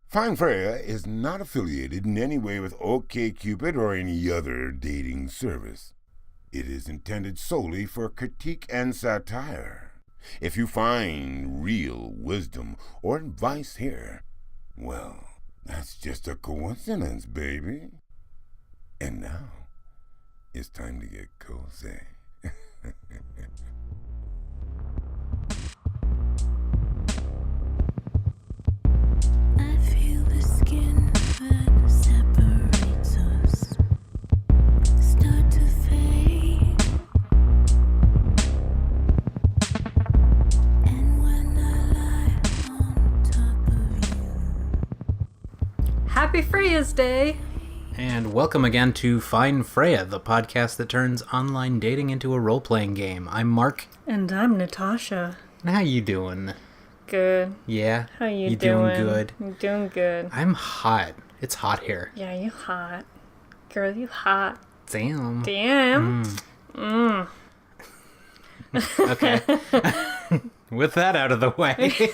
Find Freyja is not affiliated in any way with OkCupid or any other dating service. It is intended solely for critique and satire. If you find real wisdom or advice here, well, that's just a coincidence, baby. And now, it's time to get cozy. I feel the skin that separates us start to fade, and when I lie on top of you. Happy Freyja's Day! And welcome again to Find Freyja, the podcast that turns online dating into a role-playing game. I'm Mark. And I'm Natasha. And how you doing? Good. Yeah? How you doing good? I'm doing good. I'm hot. It's hot here. Yeah, you hot. Girl, you hot. Damn. Damn. Okay. With that out of the way.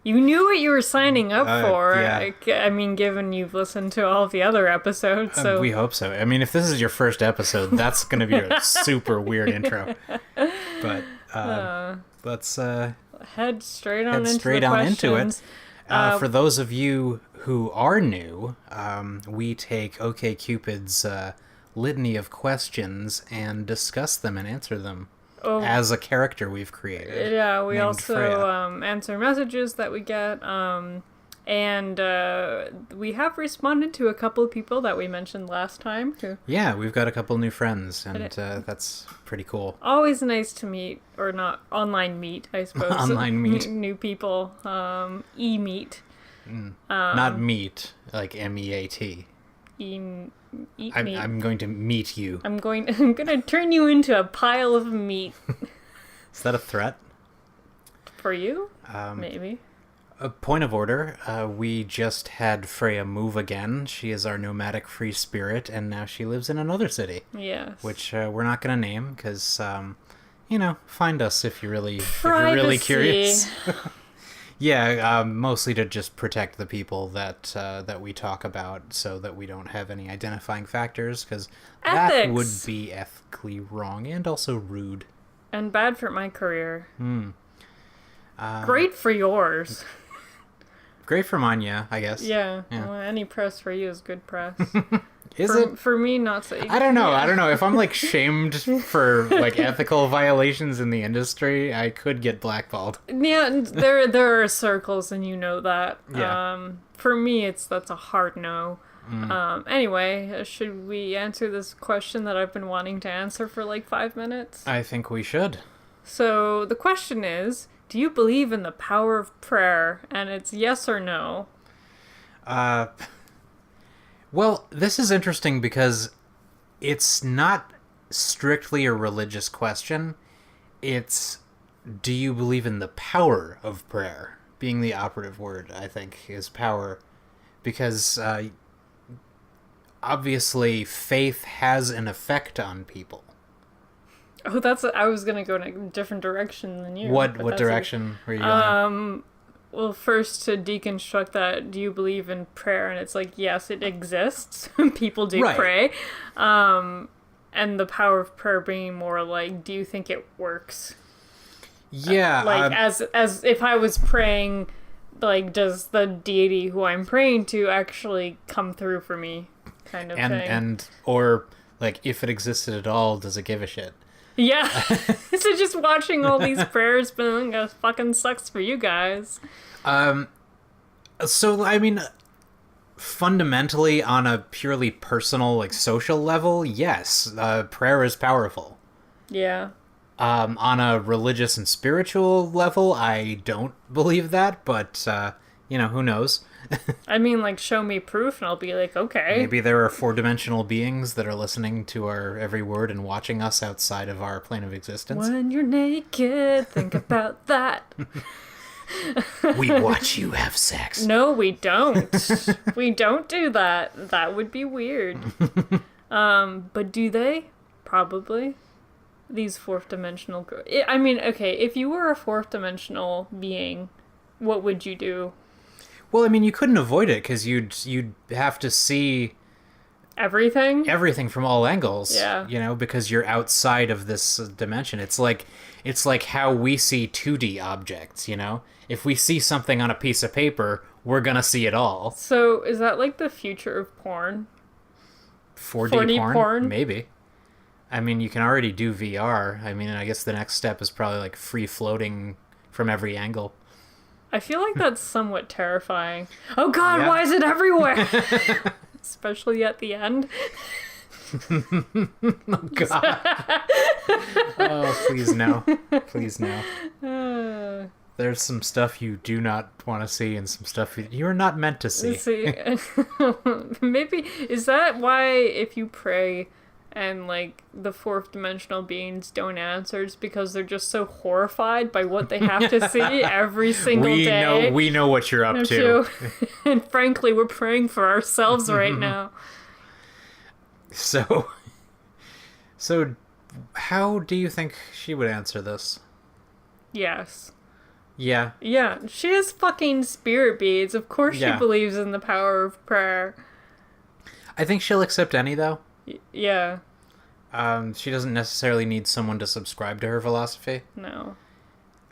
You knew what you were signing up for. Yeah. I mean, given you've listened to all of the other episodes, so... We hope so. I mean, if this is your first episode, that's going to be a super weird intro. But let's... Head straight on head into straight the on questions. into it. For those of you who are new, we take OkCupid's litany of questions and discuss them and answer them as a character we've created. Yeah, we named also Freyja. answer messages that we get, and we have responded to a couple of people that we mentioned last time. Yeah, we've got a couple new friends, and that's pretty cool. Always nice to meet, or not, online meet, I suppose. Online meet. New people, e-meet. Not meet, like M-E-A-T. Eat meat. I'm going to meet you. I'm gonna turn you into a pile of meat. Is that a threat? For you? Maybe. A point of order, we just had Freyja move again. She is our nomadic free spirit, and now she lives in another city. Yes. Which we're not going to name, because, find us if you're really curious. Yeah, mostly to just protect the people that we talk about, so that we don't have any identifying factors, because that would be ethically wrong, and also rude. And bad for my career. Great for yours. Great for mine, yeah, I guess. Yeah. Well, any press for you is good press. It? For me, not so. I don't know. Yeah. I don't know. If I'm, shamed for, ethical violations in the industry, I could get blackballed. Yeah, there are circles, and you know that. Yeah. For me, that's a hard no. Anyway, should we answer this question that I've been wanting to answer for 5 minutes? I think we should. So, the question is, do you believe in the power of prayer? And it's yes or no. Well, this is interesting because it's not strictly a religious question. It's, do you believe in the power of prayer? Being the operative word, I think, is power. Because, obviously, faith has an effect on people. Oh, I was going to go in a different direction than you. What direction were you going? Well, first, to deconstruct that, do you believe in prayer? And it's yes, it exists. People do pray. And the power of prayer being more do you think it works? Yeah. As if I was praying, does the deity who I'm praying to actually come through for me? Kind of thing. Or, if it existed at all, does it give a shit? Yeah. So just watching all these prayers being fucking sucks for you guys. So, I mean, fundamentally, on a purely personal, social level, yes, prayer is powerful. Yeah. On a religious and spiritual level, I don't believe that, but, who knows? I mean, show me proof and I'll be okay. Maybe there are 4-dimensional beings that are listening to our every word and watching us outside of our plane of existence. When you're naked, think about that. We watch you have sex. No, we don't. We don't do that. That would be weird. But do they? Probably. These fourth dimensional... if you were a fourth dimensional being, what would you do? Well, I mean, you couldn't avoid it because you'd have to see everything from all angles. Yeah. You know, because you're outside of this dimension. It's like how we see 2D objects. You know, if we see something on a piece of paper, we're gonna see it all. So is that like the future of porn? 4D porn? Maybe. I mean, you can already do VR. I mean, I guess the next step is probably like free floating from every angle. I feel like that's somewhat terrifying. Oh god, Yeah. why is it everywhere? Especially at the end. Oh god. Oh, please no. Please no. There's some stuff you do not want to see and some stuff you're not meant to see. Maybe, is that why if you pray and like the fourth dimensional beings don't answer, it's because they're just so horrified by what they have to see every single day? We know what you're up to. And frankly, we're praying for ourselves right now. So how do you think she would answer this? Yes. Yeah. Yeah, she has fucking spirit beads. Of course she believes in the power of prayer. I think she'll accept any, though. Yeah. She doesn't necessarily need someone to subscribe to her philosophy. No.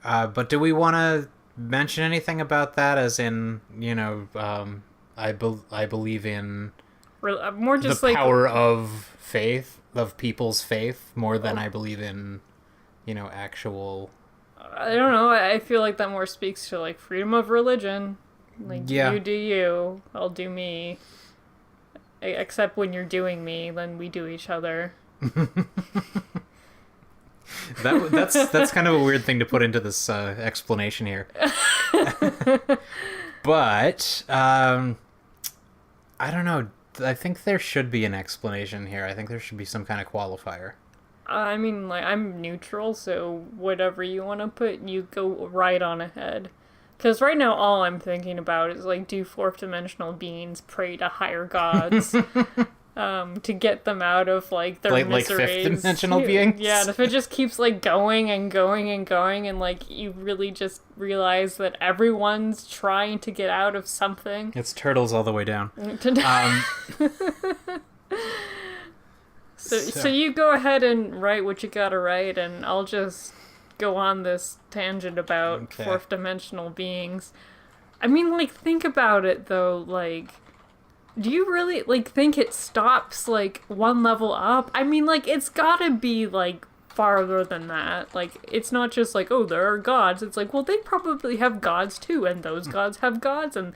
But do we want to mention anything about that, as in, you know, I believe in more just the power of faith, of people's faith, more than I believe in, you know, actual... I don't know. I feel like that more speaks to like freedom of religion. Like you do you, I'll do me. Except when you're doing me, then we do each other. That's kind of a weird thing to put into this explanation here. But I don't know. I think there should be an explanation here. I think there should be some kind of qualifier. I mean, like, I'm neutral, so whatever you want to put, you go right on ahead. Because right now, all I'm thinking about is, like, do fourth dimensional beings pray to higher gods to get them out of, like, their miseries. Like fifth dimensional beings? Yeah, and if it just keeps, like, going and going and going, and, like, you really just realize that everyone's trying to get out of something. It's turtles all the way down. So you go ahead and write what you gotta write, and I'll just go on this tangent about fourth dimensional beings. I mean, like, think about it, though, like, do you really, like, think it stops, like, one level up? I mean, like, it's gotta be, like, farther than that. Like, it's not just like, oh, there are gods. It's like, well, they probably have gods too, and those gods have gods, and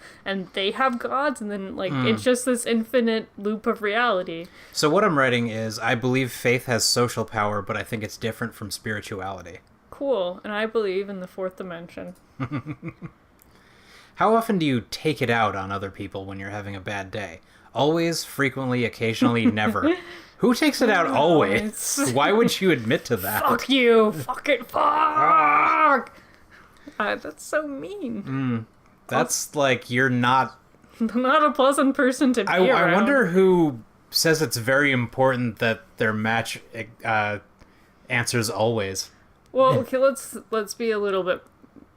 they have gods, and then, like, it's just this infinite loop of reality. So what I'm writing is, I believe faith has social power, but I think it's different from spirituality. Cool, and I believe in the fourth dimension. How often do you take it out on other people when you're having a bad day? Always, frequently, occasionally, never. Who takes it out always? Why would you admit to that? Fuck you! Fuck it! Fuck! That's so mean. That's like, you're not... Not a pleasant person to be around. I wonder who says it's very important that their match answers always. Well, okay, let's be a little bit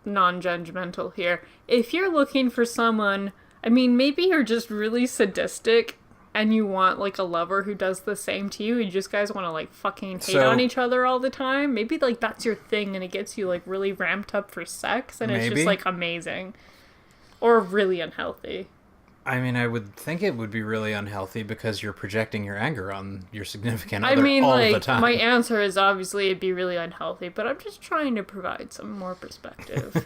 non-judgmental here. If you're looking for someone, I mean, maybe you're just really sadistic and you want, like, a lover who does the same to you, and you just guys want to, like, fucking hate on each other all the time. Maybe, like, that's your thing, and it gets you, like, really ramped up for sex, and it's just, like, amazing. Or really unhealthy. I mean, I would think it would be really unhealthy because you're projecting your anger on your significant other all the time. My answer is obviously it'd be really unhealthy, but I'm just trying to provide some more perspective.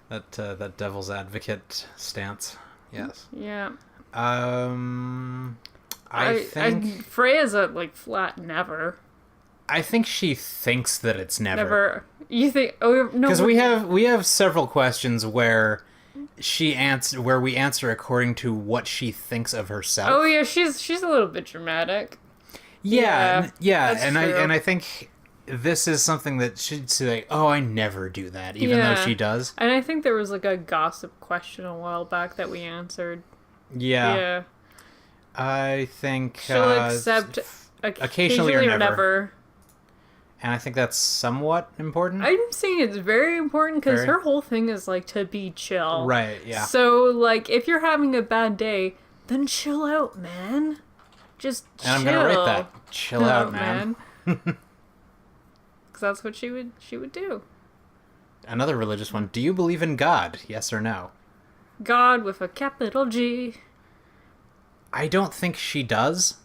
That devil's advocate stance. Yes. Yeah. I think Freyja's a, like, flat never. I think she thinks that it's never. Never. You think? Oh no. Because we have several questions where we answer according to what she thinks of herself. Oh yeah, she's a little bit dramatic. Yeah, and true. I think this is something that she'd say, "Oh, I never do that," even though she does. And I think there was, like, a gossip question a while back that we answered. Yeah. Yeah. I think She'll accept occasionally or never. And I think that's somewhat important. I'm saying it's very important because Very. her whole thing is like to be chill. Right, yeah. So like if you're having a bad day, then chill out, man. Just chill. And I'm gonna write that. Chill out, man. Because that's what she would do. Another religious one. Do you believe in God? Yes or no? God with a capital G. I don't think she does.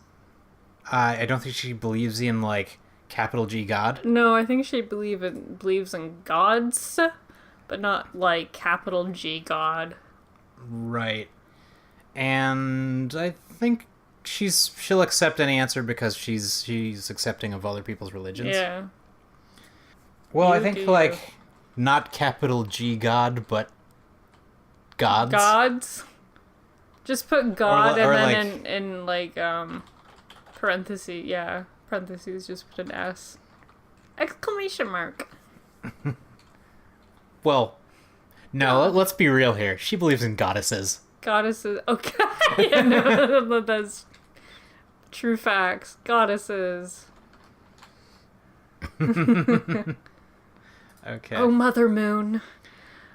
I don't think she believes in, like, capital G God. No, I think she believes in gods, but not like capital G God. Right. And I think she'll accept any answer because she's accepting of other people's religions. Yeah. Well, I You think, do like, you. not capital G God, but gods. Gods. Just put God or and then like- in like parentheses. Yeah, parentheses. Just put an S. Exclamation mark. Well, no, let's be real here. She believes in goddesses. Goddesses. Okay. Yeah, no, that's true facts. Goddesses. Okay. Oh, Mother Moon.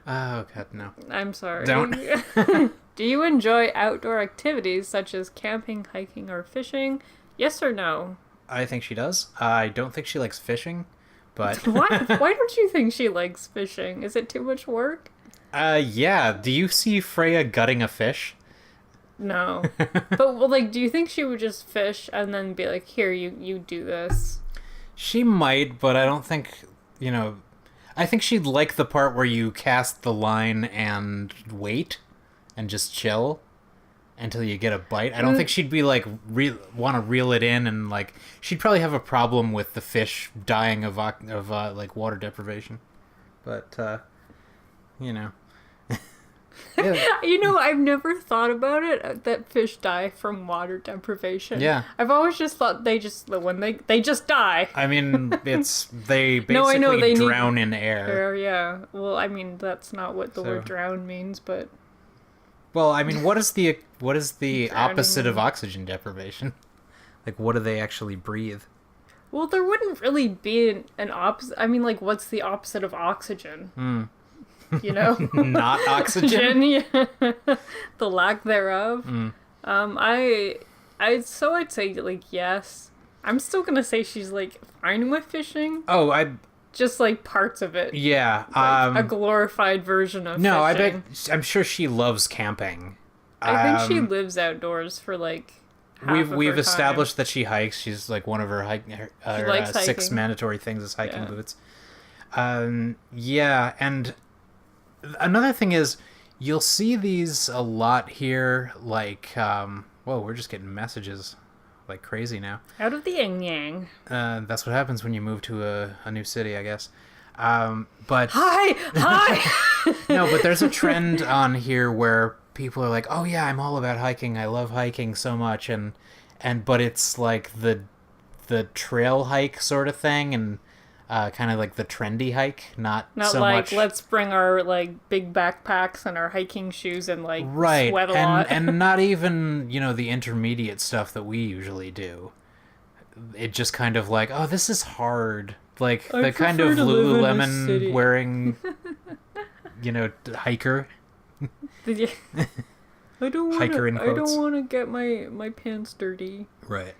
Oh, God, no. I'm sorry. Don't. Do you enjoy outdoor activities such as camping, hiking, or fishing? Yes or no? I think she does. I don't think she likes fishing, but... Why don't you think she likes fishing? Is it too much work? Yeah. Do you see Freyja gutting a fish? No. But, well, like, do you think she would just fish and then be like, here, you do this? She might, but I don't think, you know... I think she'd like the part where you cast the line and wait and just chill until you get a bite. I don't think she'd be like want to reel it in, and like she'd probably have a problem with the fish dying of like water deprivation. But you know. Yeah. You know, I've never thought about it, that fish die from water deprivation. Yeah. I've always just thought they just die. I mean, they basically No, I know, they need drown in air. Or, yeah. Well, I mean, that's not what the So- word drown means, but... Well, I mean, what is the Drowning. opposite of oxygen deprivation? Like, what do they actually breathe? Well, there wouldn't really be an opposite... I mean, like, what's the opposite of oxygen? You know? Not oxygen? Yeah. The lack thereof. I'd say, like, yes. I'm still gonna say she's, like, fine with fishing. Oh, Just, like, parts of it. yeah. Like, a glorified version of No, fishing. I'm sure she loves camping. I think she lives outdoors for, like, half of We've her established that she hikes. She's like one of her likes 6 hiking. mandatory things is hiking Yeah. boots. Yeah, and another thing is you'll see these a lot here. Like, whoa, we're just getting messages like crazy now. time. Out of the yin-yang. That's what happens when you move to a new city, I guess. But Hi! no, but there's a trend on here where people are like, "Oh yeah, I'm all about hiking. I love hiking so much," but it's like the trail hike sort of thing, and kind of like the trendy hike, not so like, much. let's bring our, like, big backpacks and our hiking shoes and, like, Right, sweat a lot. and not even, you know, the intermediate stuff that we usually do. It just kind of like, oh, this is hard. Like I the kind of prefer to live in a city. Lululemon wearing, you know, hiker. I don't Hiker in quotes. want to get my pants dirty Right.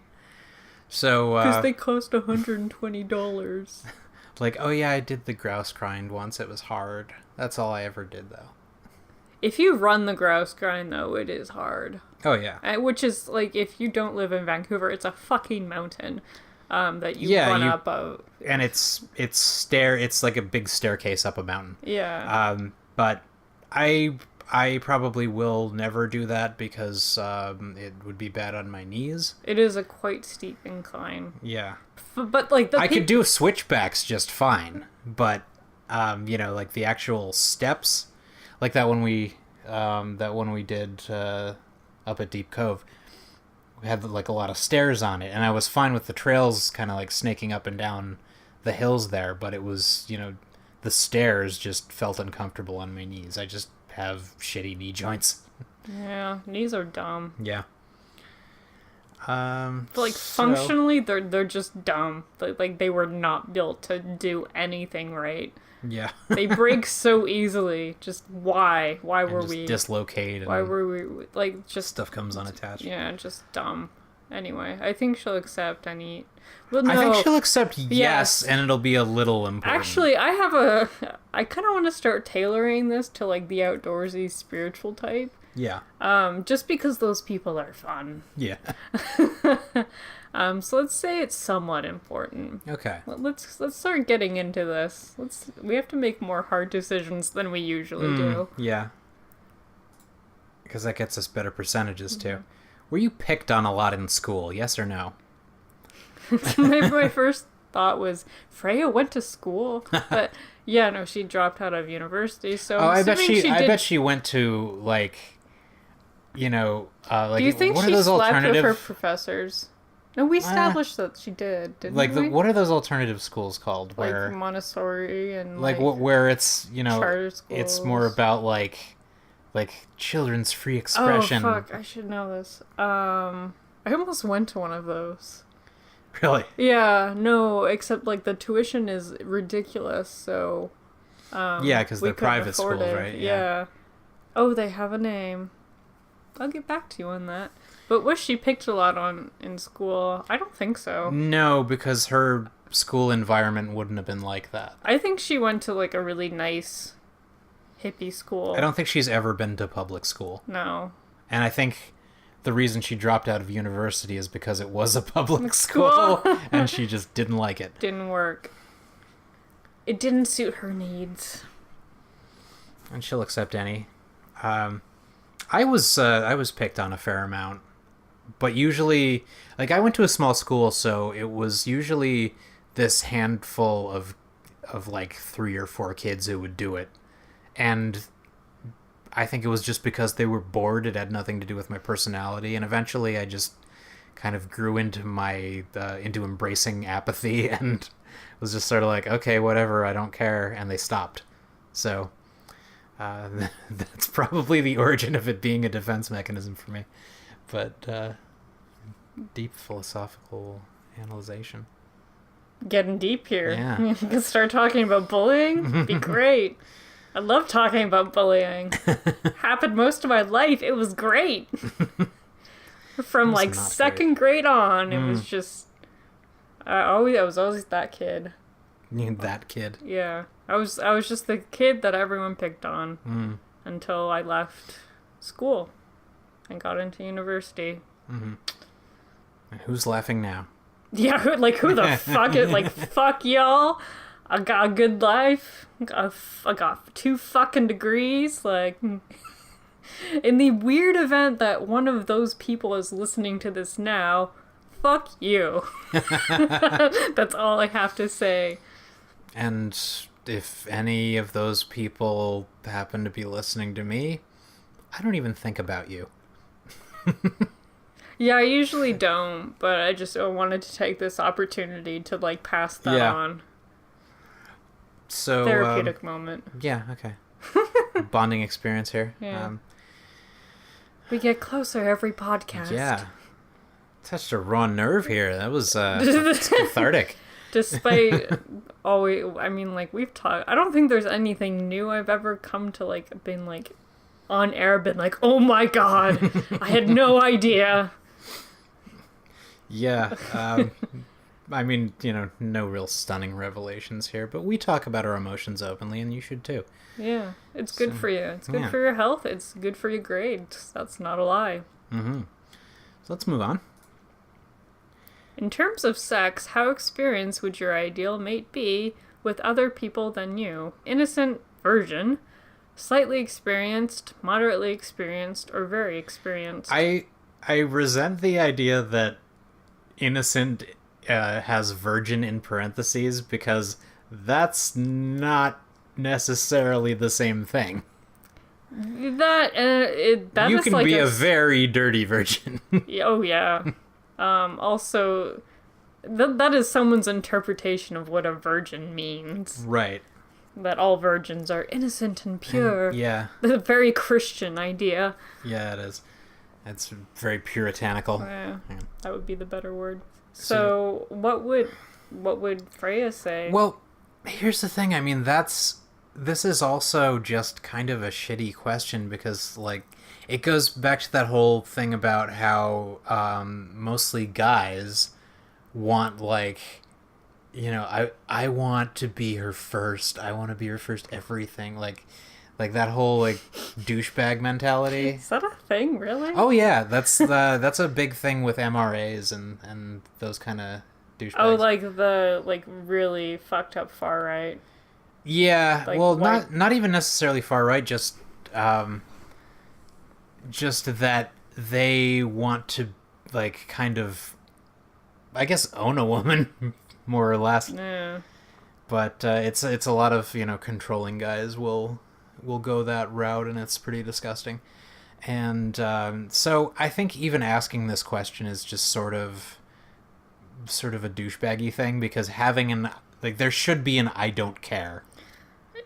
So, because they cost $120. like, oh yeah, I did the grouse grind once. It was hard. That's all I ever did, though. If you run the grouse grind, though, it is hard. Oh yeah. Which is, like, if you don't live in Vancouver, it's a fucking mountain that you Yeah, run you- up of. And it's like a big staircase up a mountain. Yeah. But I probably will never do that because it would be bad on my knees. It is a quite steep incline. Yeah. But, like, I could do switchbacks just fine, but you know, like the actual steps, like that one we did up at Deep Cove, we had like a lot of stairs on it, and I was fine with the trails kind of like snaking up and down the hills there, but it was, you know, the stairs just felt uncomfortable on my knees. I just have shitty knee joints. Yeah, knees are dumb. Yeah. But, like, functionally, they're just dumb. Like, they were not built to do anything right. Yeah. They break so easily. Just why? Why were we... dislocate. Why were we... Like, just... Stuff comes unattached. Yeah, just dumb. Anyway, I think she'll accept any... Well, no. I think she'll accept yes, and it'll be a little important. Actually, I kind of want to start tailoring this to, like, the outdoorsy spiritual type. Yeah. Just because those people are fun. Yeah. So let's say it's somewhat important. Okay. Let's start getting into this. We have to make more hard decisions than we usually do. Yeah. Because that gets us better percentages too. Were you picked on a lot in school? Yes or no? My first thought was Freyja went to school, but yeah, no, she dropped out of university. So I bet she went to like, you know, like. Do you think what she are those slept alternative... with her professors? No, we established that she did, didn't like we? what are those alternative schools called? Where like Montessori and like where it's, you know, charter schools. It's more about like children's free expression. Oh fuck, I should know this. I almost went to one of those. Really? Yeah, no, except like the tuition is ridiculous, so yeah, because they're private schools, right? Yeah. Oh, they have a name. I'll get back to you on that. But was she picked a lot on in school? I don't think so. No, because her school environment wouldn't have been like that. I think she went to like a really nice hippie school. I don't think she's ever been to public school. No. And I think the reason she dropped out of university is because it was a public school and she just didn't like it. Didn't work. It didn't suit her needs. And she'll accept any. I was picked on a fair amount, but usually, like, I went to a small school, so it was usually this handful of like 3 or 4 kids who would do it, and I think it was just because they were bored. It had nothing to do with my personality, and eventually I just kind of grew into into embracing apathy and was just sort of like, okay, whatever, I don't care, and they stopped. So that's probably the origin of it being a defense mechanism for me. But deep philosophical analyzation. Getting deep here. Yeah. You can start talking about bullying. Be great. I love talking about bullying. Happened most of my life. It was great. From like second grade on, it was just. I was always that kid. That kid. Yeah, I was just the kid that everyone picked on until I left school and got into university. Mm-hmm. And who's laughing now? Yeah, who the fuck is like fuck y'all? I got a good life. I got 2 fucking degrees. Like, in the weird event that one of those people is listening to this now, fuck you. That's all I have to say. And if any of those people happen to be listening to me, I don't even think about you. Yeah, I usually don't, but I just wanted to take this opportunity to like pass that on. So therapeutic moment. Yeah, okay. Bonding experience here. Yeah. We get closer every podcast. Yeah. Touched a raw nerve here. That was that's cathartic. Despite always, I mean, like, we've talked, I don't think there's anything new I've ever come to, like, been, like, on air, been like, oh my god, I had no idea. Yeah, I mean, you know, no real stunning revelations here, but we talk about our emotions openly, and you should too. Yeah, it's good for you. It's good for your health. It's good for your grades. That's not a lie. Mm-hmm. So let's move on. In terms of sex, how experienced would your ideal mate be with other people than you? Innocent, virgin, slightly experienced, moderately experienced, or very experienced? I resent the idea that innocent has virgin in parentheses, because that's not necessarily the same thing. That you is can like be a very dirty virgin. Oh yeah. Also, that is someone's interpretation of what a virgin means. Right. That all virgins are innocent and pure. Yeah. That's a very Christian idea. Yeah, it is. It's very puritanical. Yeah, Yeah. that would be the better word. So what would Freyja say? Well, here's the thing. I mean, this is also just kind of a shitty question because, like, it goes back to that whole thing about how mostly guys want, like, you know, I want to be her first. I want to be her first everything. Like that whole, like, douchebag mentality. Is that a thing, really? Oh yeah, that's a big thing with MRAs and those kind of douchebags. Oh, like the really fucked up far right. Yeah, Like well, white- not even necessarily far right, just that they want to, like, kind of, I guess, own a woman, more or less. Yeah. But it's a lot of, you know, controlling guys will go that route, and it's pretty disgusting. And so I think even asking this question is just sort of a douchebaggy thing, because having there should be an I don't care.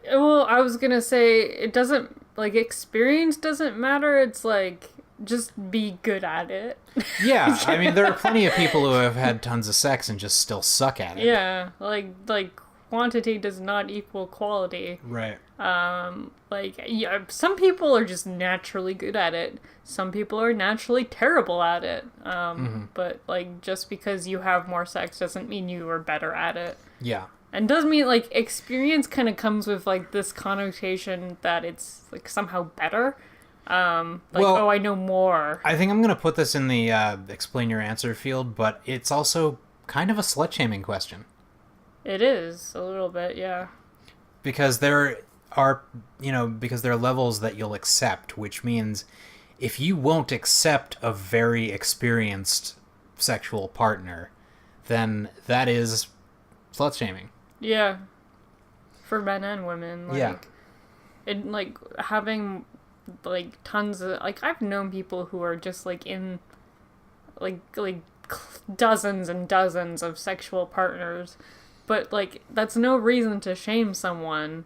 Well, I was gonna say it doesn't experience doesn't matter. It's like just be good at it. Yeah, I mean, there are plenty of people who have had tons of sex and just still suck at it. Yeah, like quantity does not equal quality. Right. Yeah, some people are just naturally good at it. Some people are naturally terrible at it. But just because you have more sex doesn't mean you are better at it. Yeah. And does mean experience kind of comes with this connotation that it's somehow better. Well, I know more. I think I'm going to put this in the explain your answer field, but it's also kind of a slut-shaming question. It is a little bit, yeah. Because there are levels that you'll accept, which means if you won't accept a very experienced sexual partner, then that is slut-shaming. Yeah. For men and women. Yeah. It, having, tons of... I've known people who are just, in, dozens and dozens of sexual partners. But, that's no reason to shame someone.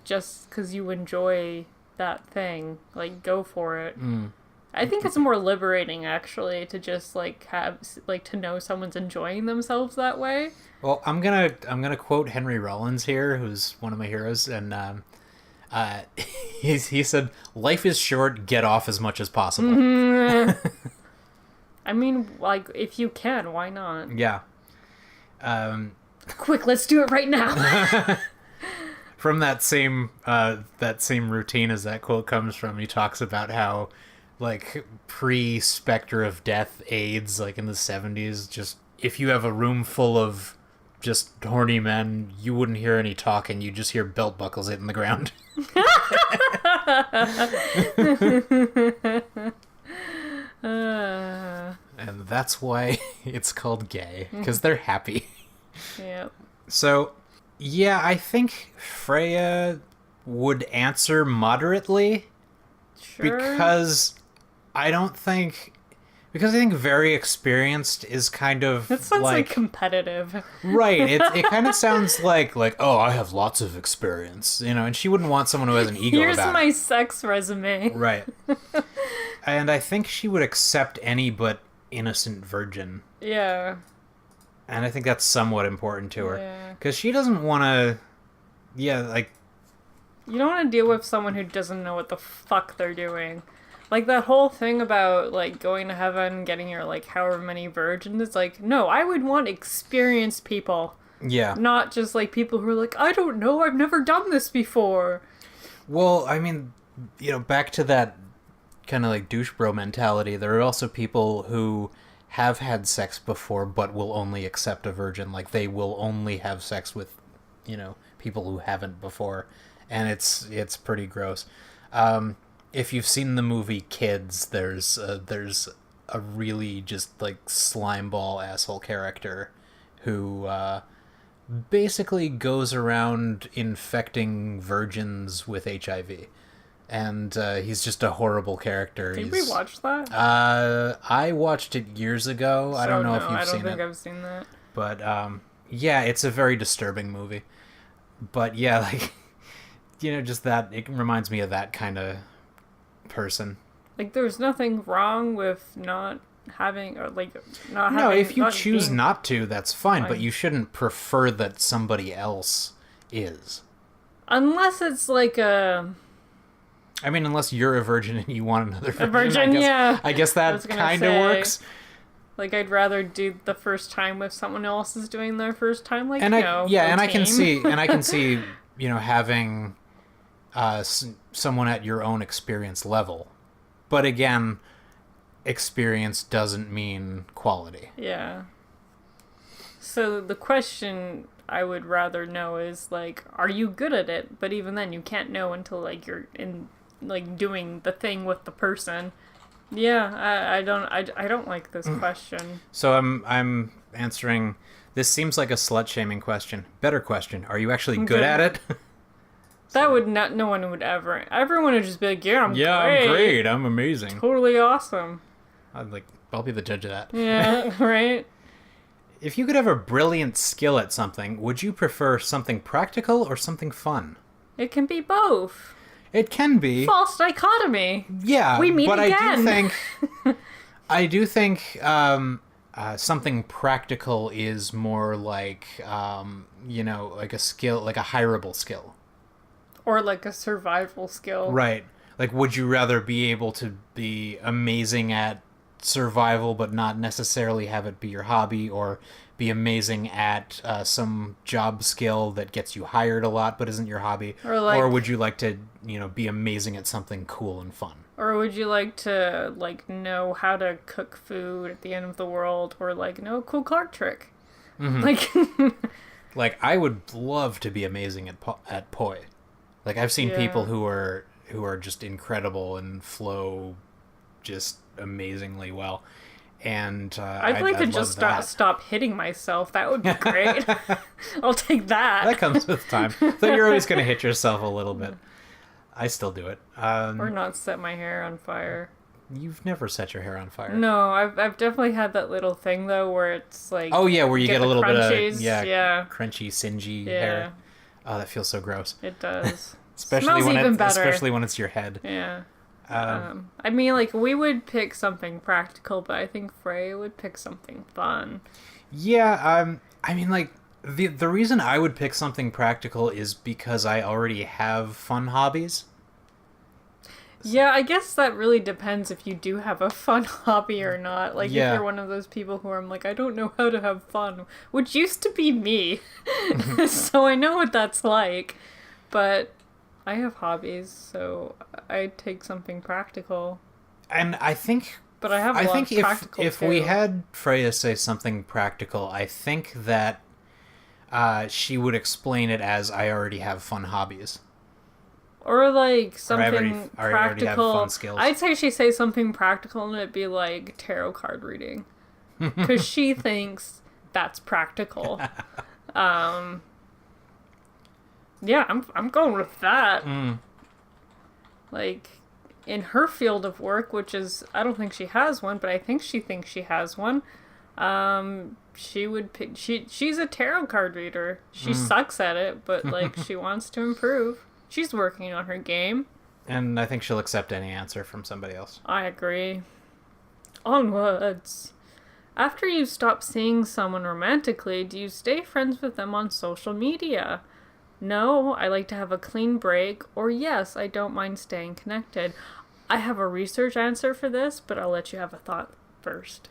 Just because you enjoy that thing. Go for it. Mm. I think it's more liberating, actually, to just, have... to know someone's enjoying themselves that way. Well, I'm gonna quote Henry Rollins here, who's one of my heroes, and he said, "Life is short. Get off as much as possible." Mm-hmm. I mean, if you can, why not? Yeah. Quick, let's do it right now. From that same routine as that quote comes from, he talks about how, pre-specter of death AIDS, in the 70s, just if you have a room full of just horny men, you wouldn't hear any talking, you just hear belt buckles hitting the ground. And that's why it's called gay, because they're happy. Yep. So, yeah, I think Freyja would answer moderately. Sure. Because I think very experienced is kind of That sounds competitive. Right. It kind of sounds like, oh, I have lots of experience, and she wouldn't want someone who has an ego Here's about my it. sex resume. Right. And I think she would accept any but innocent virgin. Yeah. And I think that's somewhat important to her. Yeah. Because she doesn't want to... Yeah, You don't want to deal with someone who doesn't know what the fuck they're doing. That whole thing about, going to heaven, getting your, however many virgins, it's no, I would want experienced people. Yeah. Not just, people who are I don't know, I've never done this before. Well, I mean, back to that kind of, douche bro mentality, there are also people who have had sex before but will only accept a virgin. They will only have sex with, people who haven't before. And it's pretty gross. If you've seen the movie Kids, there's a really just slimeball asshole character who basically goes around infecting virgins with HIV, and he's just a horrible character. Did we watch that? I watched it years ago. I don't know if you've seen it. I don't think I've seen that. But yeah, it's a very disturbing movie. But yeah, just that, it reminds me of that kind of person. Like, there's nothing wrong with not having, or like, not No, having... if you not choose being- not to, that's fine, but Fine. you shouldn't prefer that somebody else is. Unless it's like a... I mean, unless you're a virgin and you want another virgin. virgin, yeah. I guess I that was gonna kind of say, works. Like, I'd rather do the first time if someone else is doing their first time, like, And I can team. see, having someone at your own experience level. But again, experience doesn't mean quality. Yeah. So the question I would rather know is, like, are you good at it? But even then, you can't know until, like, you're in, like, doing the thing with the person. Yeah, I don't like this question. So I'm answering. This seems like a slut-shaming question. Better question. Are you actually good at it? That would not, no one would ever. Everyone would just be like, yeah, I'm great. I'm great. I'm amazing. Totally awesome. I'll be the judge of that. Yeah, right? If you could have a brilliant skill at something, would you prefer something practical or something fun? It can be both. It can be. False dichotomy. Yeah, We meet but again. I do think something practical is more like, like a skill, like a hireable skill. Or like a survival skill. Right. Like, would you rather be able to be amazing at survival but not necessarily have it be your hobby, or be amazing at some job skill that gets you hired a lot but isn't your hobby? Or would you like to, be amazing at something cool and fun? Or would you like to, like, know how to cook food at the end of the world, or, like, know a cool card trick? Mm-hmm. Like, Like, I would love to be amazing at poi. Like, I've seen Yeah. people who are just incredible and flow just amazingly well. And I'd like to love just that. stop hitting myself. That would be great. I'll take that. That comes with time. So you're always going to hit yourself a little bit. I still do it. Or not set my hair on fire. You've never set your hair on fire. No, I've definitely had that little thing, though, where it's like... Oh, yeah, where you get a the little bit crunchies. of Yeah, crunchy, singy Yeah. hair. Oh, that feels so gross. it does. Especially Smells when even better. especially when it's your head. Yeah. I mean, like, we would pick something practical, but I think Frey would pick something fun. Yeah, I mean, like, the reason I would pick something practical is because I already have fun hobbies. Yeah, I guess that really depends if you do have a fun hobby or not. Like, Yeah. if you're one of those people who are like, I don't know how to have fun, which used to be me. So I know what that's like. But I have hobbies, so I take something practical. And I think But I have a lot of practical if too. we had Freyja say something practical, I think that she would explain it as I already have fun hobbies. Or like something I already have practical. fun skills. I'd say she say something practical and it'd be like tarot card reading. Because she thinks that's practical. Yeah, I'm going with that. Like, in her field of work, which is, I don't think she has one, but I think she thinks she has one. She would pick, she's a tarot card reader. She sucks at it, but like she wants to improve. She's working on her game. And I think she'll accept any answer from somebody else. I agree. Onwards. After you stop seeing someone romantically, do you stay friends with them on social media? No, I like to have a clean break, or yes, I don't mind staying connected. I have a research answer for this, but I'll let you have a thought first.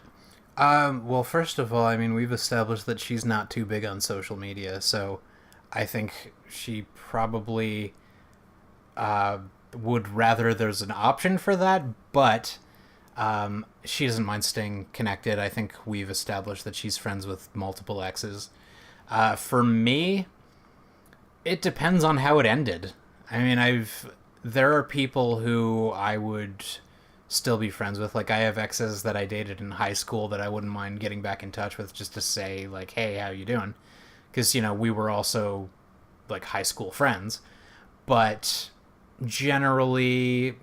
Well, first of all, I mean, we've established that she's not too big on social media, so I think she probably would rather there's an option for that, but she doesn't mind staying connected. I think we've established that she's friends with multiple exes. For me, it depends on how it ended. I mean, there are people who I would still be friends with. Like, I have exes that I dated in high school that I wouldn't mind getting back in touch with just to say, like, hey, how you doing? Because, we were also, like, high school friends. But generally,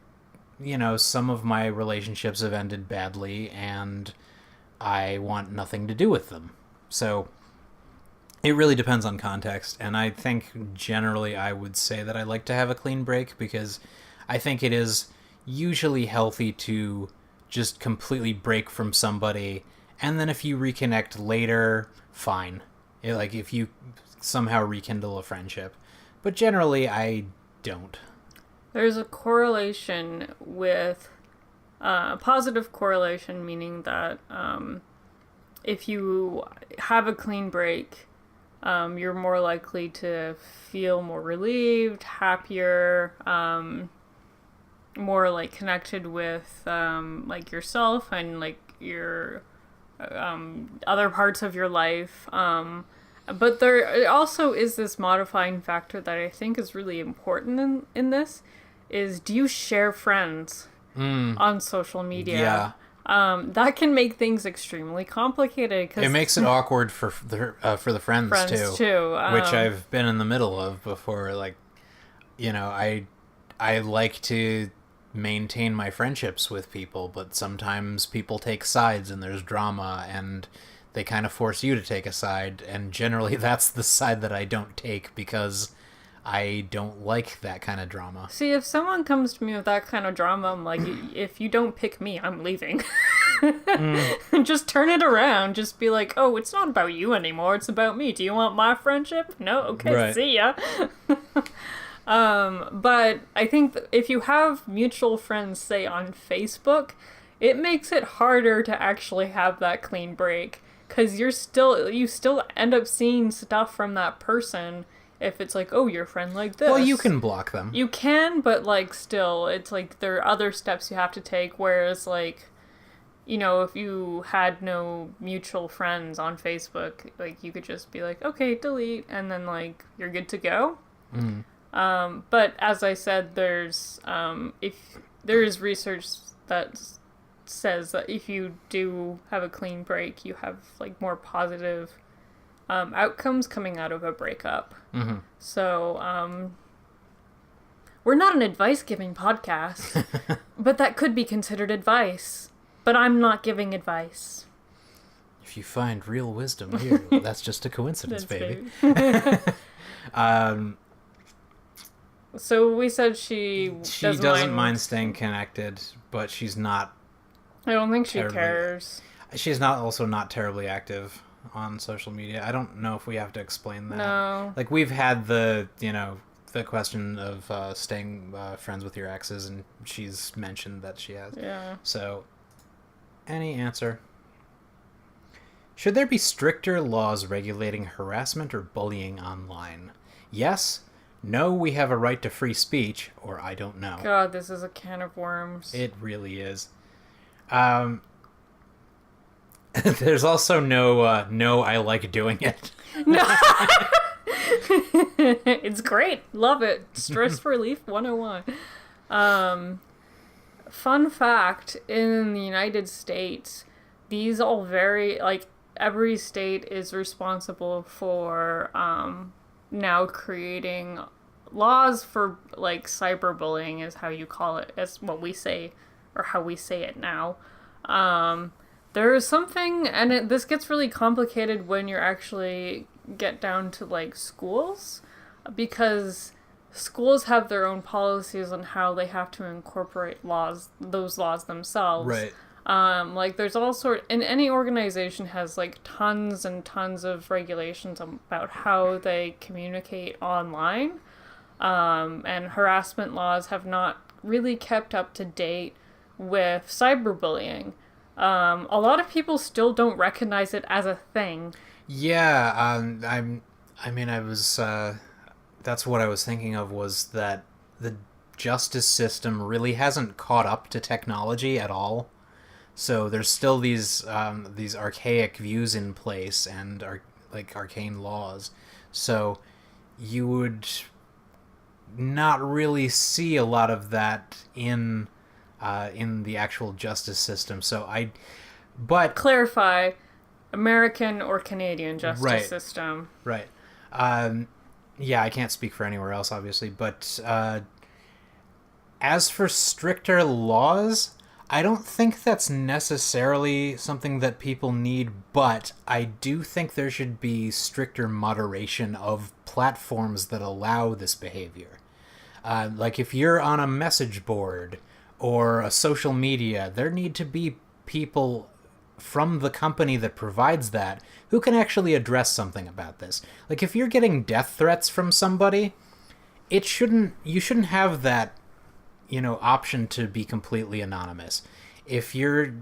some of my relationships have ended badly, and I want nothing to do with them. So it really depends on context, and I think generally I would say that I like to have a clean break, because I think it is, usually healthy to just completely break from somebody, and then if you reconnect later, fine. If you somehow rekindle a friendship. But generally, I don't. There's a correlation with positive correlation, meaning that if you have a clean break, you're more likely to feel more relieved, happier, more like connected with like yourself and like your other parts of your life. But there also is this modifying factor that I think is really important in this, is do you share friends on social media? Yeah. That can make things extremely complicated. Cause It makes it awkward for the friends too. Which I've been in the middle of before. Like, I like to maintain my friendships with people, but sometimes people take sides and there's drama and they kind of force you to take a side, and generally that's the side that I don't take because I don't like that kind of drama. See, if someone comes to me with that kind of drama, I'm like, if you don't pick me, I'm leaving. Just turn it around. Just be like, oh, it's not about you anymore. It's about me. Do you want my friendship? No? Okay, right. See ya. But I think if you have mutual friends, say, on Facebook, it makes it harder to actually have that clean break. Because you still end up seeing stuff from that person if it's like, oh, your friend like this. Well, you can block them. You can, but like still, it's like there are other steps you have to take, whereas like, if you had no mutual friends on Facebook, like you could just be like, okay, delete, and then like you're good to go. But as I said, there's research that says that if you do have a clean break, you have like more positive outcomes coming out of a breakup. So we're not an advice-giving podcast, but that could be considered advice. But I'm not giving advice. If you find real wisdom here, that's just a coincidence, baby. So we said she doesn't mind staying connected, but she's not. I don't think she cares. She's not terribly active on social media. I don't know if we have to explain that. No. Like, we've had the question of staying friends with your exes, and she's mentioned that she has. Yeah. So, any answer? Should there be stricter laws regulating harassment or bullying online? Yes. No, we have a right to free speech, or I don't know. God, this is a can of worms. It really is. There's also no, I like doing it. No. It's great. Love it. Stress relief 101. Fun fact, in the United States, these all vary, like, every state is responsible for, now creating laws for, like, cyberbullying is how you call it, as what we say, or how we say it now. There is something, and this gets really complicated when you actually get down to, like, schools, because schools have their own policies on how they have to incorporate those laws themselves. Right. Like, there's all and any organization has, like, tons and tons of regulations about how they communicate online, and harassment laws have not really kept up to date with cyberbullying. A lot of people still don't recognize it as a thing. Yeah, that's what I was thinking of, was that the justice system really hasn't caught up to technology at all. So there's still these archaic views in place and arcane laws. So you would not really see a lot of that in the actual justice system. But clarify, American or Canadian justice system. Right. Yeah, I can't speak for anywhere else, obviously. But as for stricter laws, I don't think that's necessarily something that people need, but I do think there should be stricter moderation of platforms that allow this behavior. Like if you're on a message board, or a social media, there need to be people from the company that provides that who can actually address something about this. Like, if you're getting death threats from somebody, you shouldn't have that, option to be completely anonymous. If you're,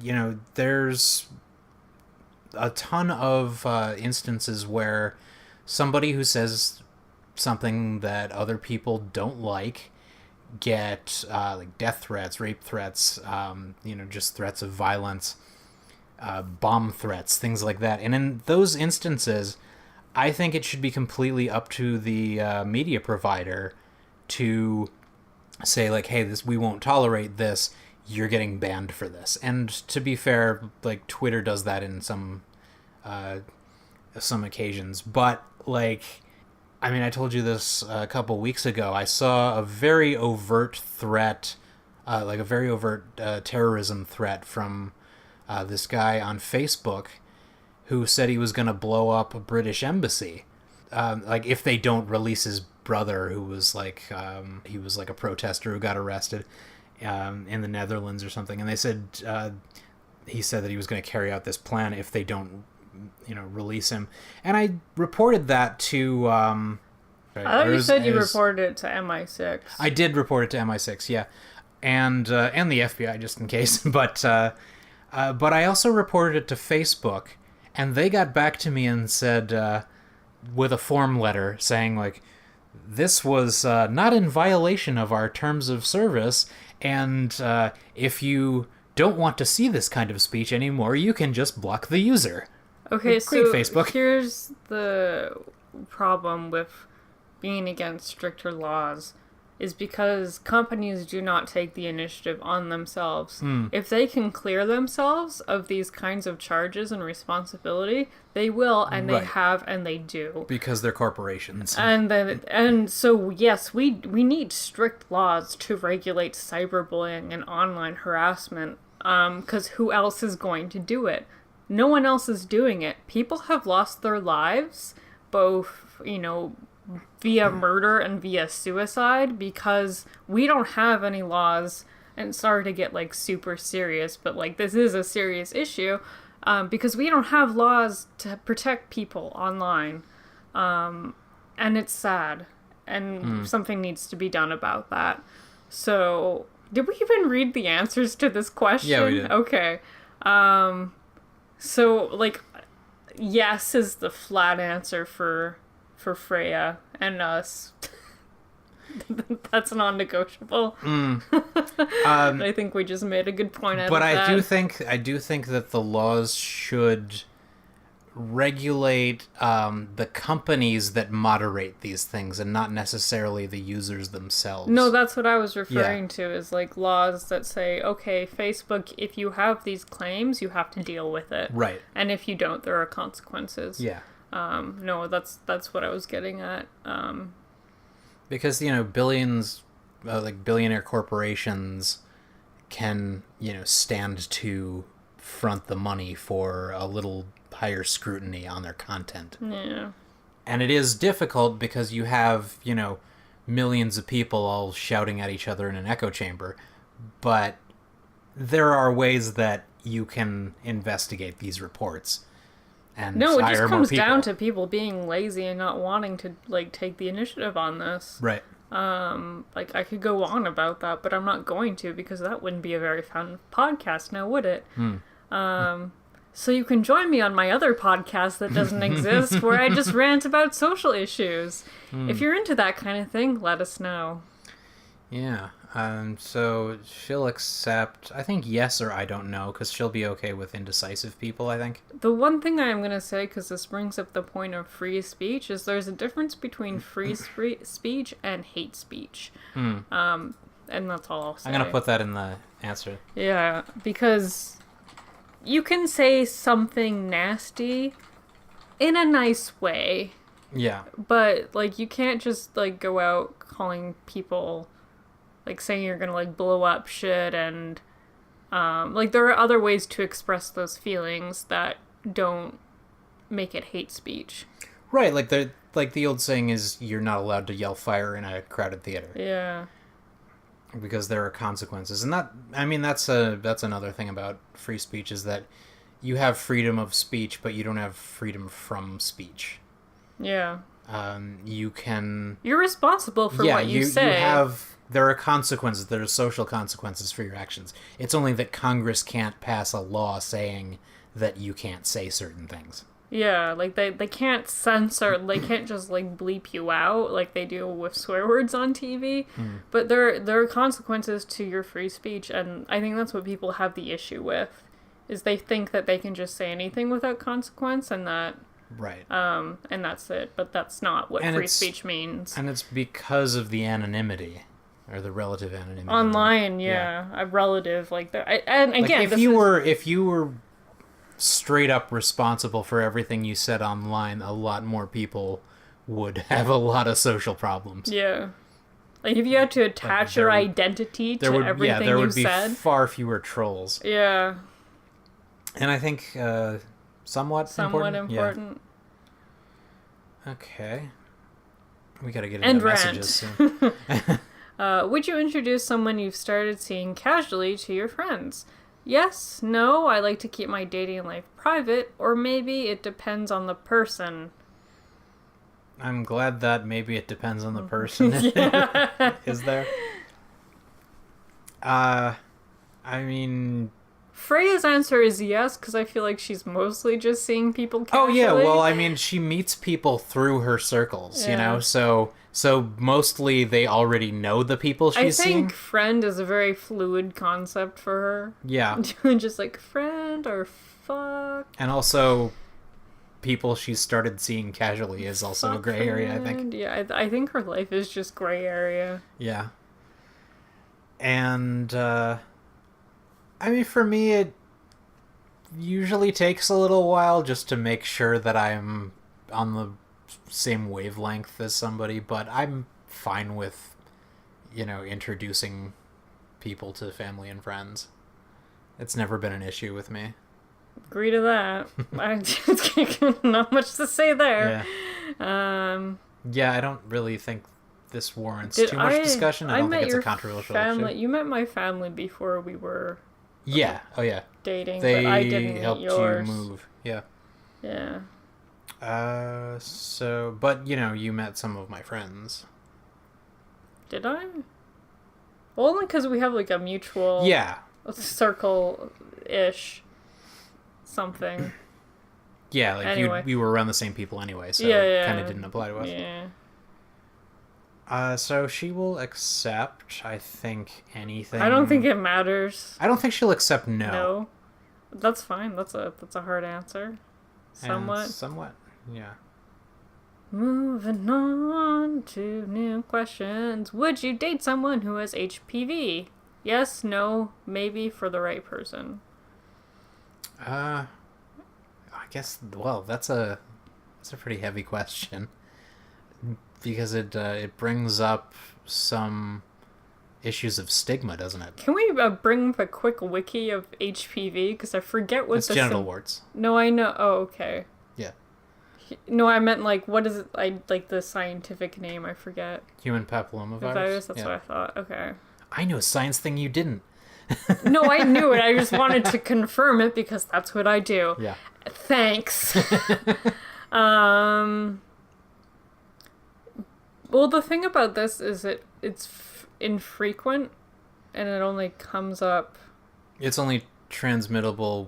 there's a ton of instances where somebody who says something that other people don't like get like death threats, rape threats, just threats of violence, bomb threats, things like that. And in those instances, I think it should be completely up to the media provider to say, like, hey, we won't tolerate this. You're getting banned for this. And to be fair, like, Twitter does that in some occasions. But, like, I mean, I told you this a couple weeks ago. I saw a very overt threat, like a very overt terrorism threat from this guy on Facebook who said he was going to blow up a British embassy. Like, if they don't release his brother, who was like, he was like a protester who got arrested in the Netherlands or something. And they said, he said that he was going to carry out this plan if they don't, release him. And I reported that to, I thought you said you reported it to MI6. I did report it to MI6, yeah. And the FBI, just in case. But I also reported it to Facebook, and they got back to me and said, with a form letter saying, like, this was not in violation of our terms of service, and if you don't want to see this kind of speech anymore, you can just block the user. Okay, Great, so Facebook. Here's the problem with being against stricter laws, is because companies do not take the initiative on themselves. If they can clear themselves of these kinds of charges and responsibility, they will, and they have, and they do. Because they're corporations. And so, yes, we need strict laws to regulate cyberbullying and online harassment, because who else is going to do it? No one else is doing it. People have lost their lives, both, via murder and via suicide, because we don't have any laws. And sorry to get, like, super serious, but, like, this is a serious issue, because we don't have laws to protect people online. And it's sad. And something needs to be done about that. So, did we even read the answers to this question? Yeah, we did. Okay. So, like, yes is the flat answer for Freyja and us. That's non-negotiable. I think we just made a good point out of that. But I do think that the laws should regulate the companies that moderate these things, and not necessarily the users themselves. No, that's what I was referring to, is like laws that say, okay, Facebook, if you have these claims, you have to deal with it. Right. And if you don't, there are consequences. Yeah. No, that's what I was getting at. Because, billions, like billionaire corporations can, stand to front the money for a little higher scrutiny on their content. Yeah. And it is difficult because you have, millions of people all shouting at each other in an echo chamber. But there are ways that you can investigate these reports. And no, it just comes down to people being lazy and not wanting to, like, take the initiative on this. Right. Like, I could go on about that, but I'm not going to, because that wouldn't be a very fun podcast now, would it? So you can join me on my other podcast that doesn't exist, where I just rant about social issues. If you're into that kind of thing, let us know. Yeah. So she'll accept, I think, yes or I don't know, because she'll be okay with indecisive people, I think. The one thing I'm going to say, because this brings up the point of free speech, is there's a difference between free speech and hate speech. And that's all I'll say. I'm going to put that in the answer. Yeah, because you can say something nasty in a nice way. Yeah. But, like, you can't just, like, go out calling people, like, saying you're gonna, like, blow up shit, and, like, there are other ways to express those feelings that don't make it hate speech. Right, like the old saying is, you're not allowed to yell fire in a crowded theater. Yeah. because there are consequences. And that's another thing about free speech, is that you have freedom of speech, but you don't have freedom from speech. Yeah. You're responsible for what you say. There are consequences. There are social consequences for your actions. It's only that Congress can't pass a law saying that you can't say certain things. Yeah, like they can't censor, they can't just like bleep you out like they do with swear words on TV. But there are consequences to your free speech, and I think that's what people have the issue with, is they think that they can just say anything without consequence, and that right. And that's it. But that's not what free speech means. And it's because of the anonymity, or the relative anonymity online. A relative like that. And again, like if you were straight up responsible for everything you said online, a lot more people would have a lot of social problems. Yeah. Like if you had to attach your identity to everything you said. There would be far fewer trolls. Yeah. And I think somewhat important. Yeah. Okay. We gotta get into messages soon. Would you introduce someone you've started seeing casually to your friends? Yes, no, I like to keep my dating life private, or maybe it depends on the person. I'm glad that maybe it depends on the person is there. I mean... Freyja's answer is yes, because I feel like she's mostly just seeing people casually. Oh yeah, well, I mean, she meets people through her circles, you know, so mostly they already know the people she's seeing. I think friend is a very fluid concept for her. Yeah. Just like friend or fuck. And also, people she's started seeing casually is also a gray area, I think. Yeah, I think her life is just gray area. Yeah. And, I mean, for me, it usually takes a little while just to make sure that I'm on the same wavelength as somebody, but I'm fine with, introducing people to family and friends. It's never been an issue with me. Agree to that. I just not much to say there. Yeah, I don't really think this warrants too much discussion. I don't think it's a controversial issue. You met my family before we were... Yeah. Oh, yeah. Dating, they but I didn't helped meet yours. You move. Yeah. Yeah. But, you met some of my friends. Did I? Well, only because we have, like, a mutual... Yeah. Circle-ish something. Yeah, like, anyway. we were around the same people anyway, so it kind of didn't apply to us. Yeah. So she will accept, I think, anything. I don't think it matters. I don't think she'll accept no. No. That's fine. That's a hard answer. Somewhat, yeah. Moving on to new questions. Would you date someone who has HPV? Yes, no, maybe for the right person. I guess, well, that's a pretty heavy question. Because it brings up some issues of stigma, doesn't it? Can we bring up a quick wiki of HPV? Because I forget what it's genital warts. No, I know. Oh, okay. Yeah. No, I meant like what is it? Like the scientific name. I forget. Human papillomavirus. That's what I thought. Okay. I knew a science thing you didn't. No, I knew it. I just wanted to confirm it because that's what I do. Yeah. Thanks. Well, the thing about this is it's infrequent, and it only comes up... It's only transmittable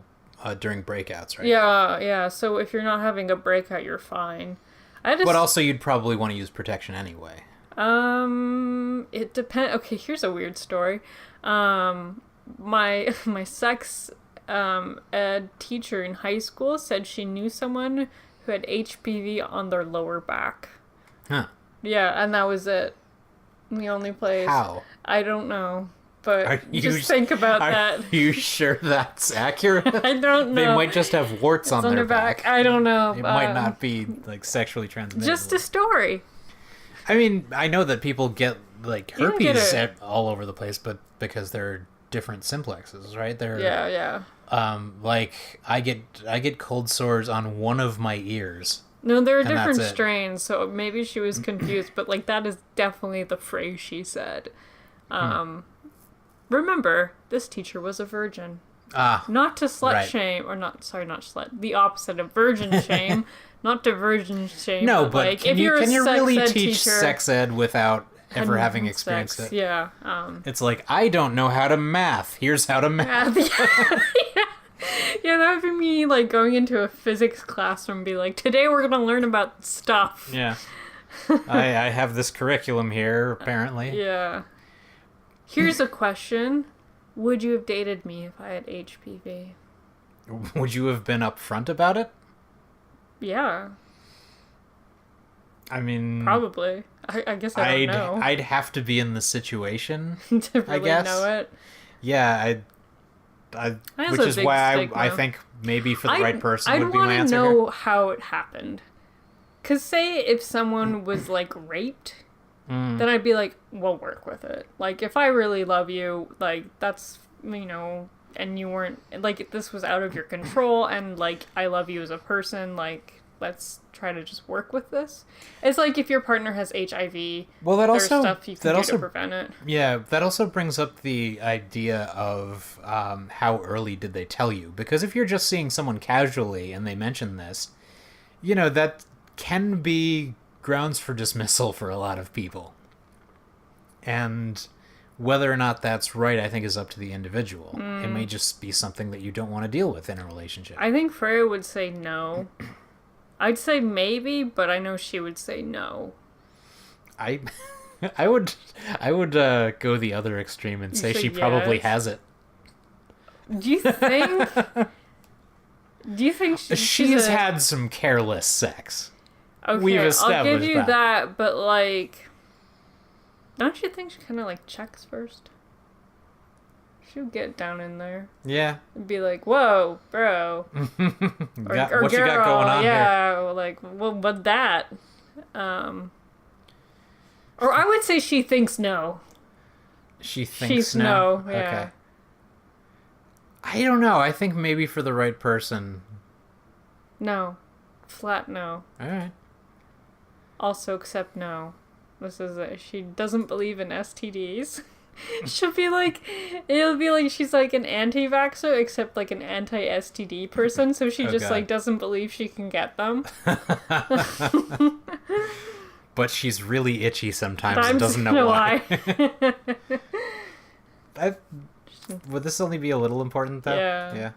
during breakouts, right? Yeah. So if you're not having a breakout, you're fine. But also, you'd probably want to use protection anyway. It depends. Okay, here's a weird story. My sex ed teacher in high school said she knew someone who had HPV on their lower back. Huh. Yeah, and that was it. The only place. How? I don't know. But just think about that. Are you sure that's accurate? I don't know. They might just have warts on their back. I don't know. It might not be like sexually transmitted. Just a story. I mean, I know that people get like herpes all over the place, but because they're different simplexes, right? They're yeah. Like I get cold sores on one of my ears. No, there are different strains, so maybe she was confused, but like that is definitely the phrase she said. Remember, this teacher was a virgin. Ah, Not to slut right. shame, or not slut. The opposite of virgin shame. Not to virgin shame. no, but like, can if you you're can a you sex really ed teach teacher, sex ed without ever and having experienced sex, it? Yeah. It's like, I don't know how to math. Here's how to math. Yeah, that would be me, like, going into a physics classroom and be like, today we're gonna learn about stuff. Yeah. I have this curriculum here, apparently. Yeah. Here's a question. Would you have dated me if I had HPV? Would you have been upfront about it? Yeah, I mean, probably. I guess I don't know. I'd have to be in the situation. to really guess. know it. Yeah, That's which a is big why stigma. I think maybe for the right person I'd would be my want to answer. know how it happened. Because say if someone was, like, raped, then I'd be like, we'll work with it. Like, if I really love you, like, that's, you know, and you weren't, like, this was out of your control, and, like, I love you as a person, like, let's try to just work with this. It's like if your partner has HIV, Well, that there's also stuff you can that do also to prevent it. yeah, that also brings up the idea of how early did they tell you? Because if you're just seeing someone casually and they mention this, you know, that can be grounds for dismissal for a lot of people. And whether or not that's right, I think, is up to the individual. It may just be something that you don't want to deal with in a relationship. I think Freyja would say no. I'd say maybe, but I know she would say no. I I would go the other extreme and say say she probably yes? has it. Do you think? Do you think She's had some careless sex. Okay, We've I'll established give you that, but like, don't you think she kind of like checks first? She would get down in there Yeah. and be like, "Whoa, bro." What Or you got going on here? yeah, or like, well, but that. Or I would say she thinks no. She thinks She's no. no, yeah. Okay. I don't know. I think maybe for the right person. No. Flat no. All right. Also, except no. This is it. She doesn't believe in STDs. She'll be like, it'll be like she's like an anti-vaxxer, except like an anti-STD person, so she Oh, just God. like doesn't believe she can get them. But she's really itchy sometimes and doesn't know why. Would this only be a little important though? Yeah.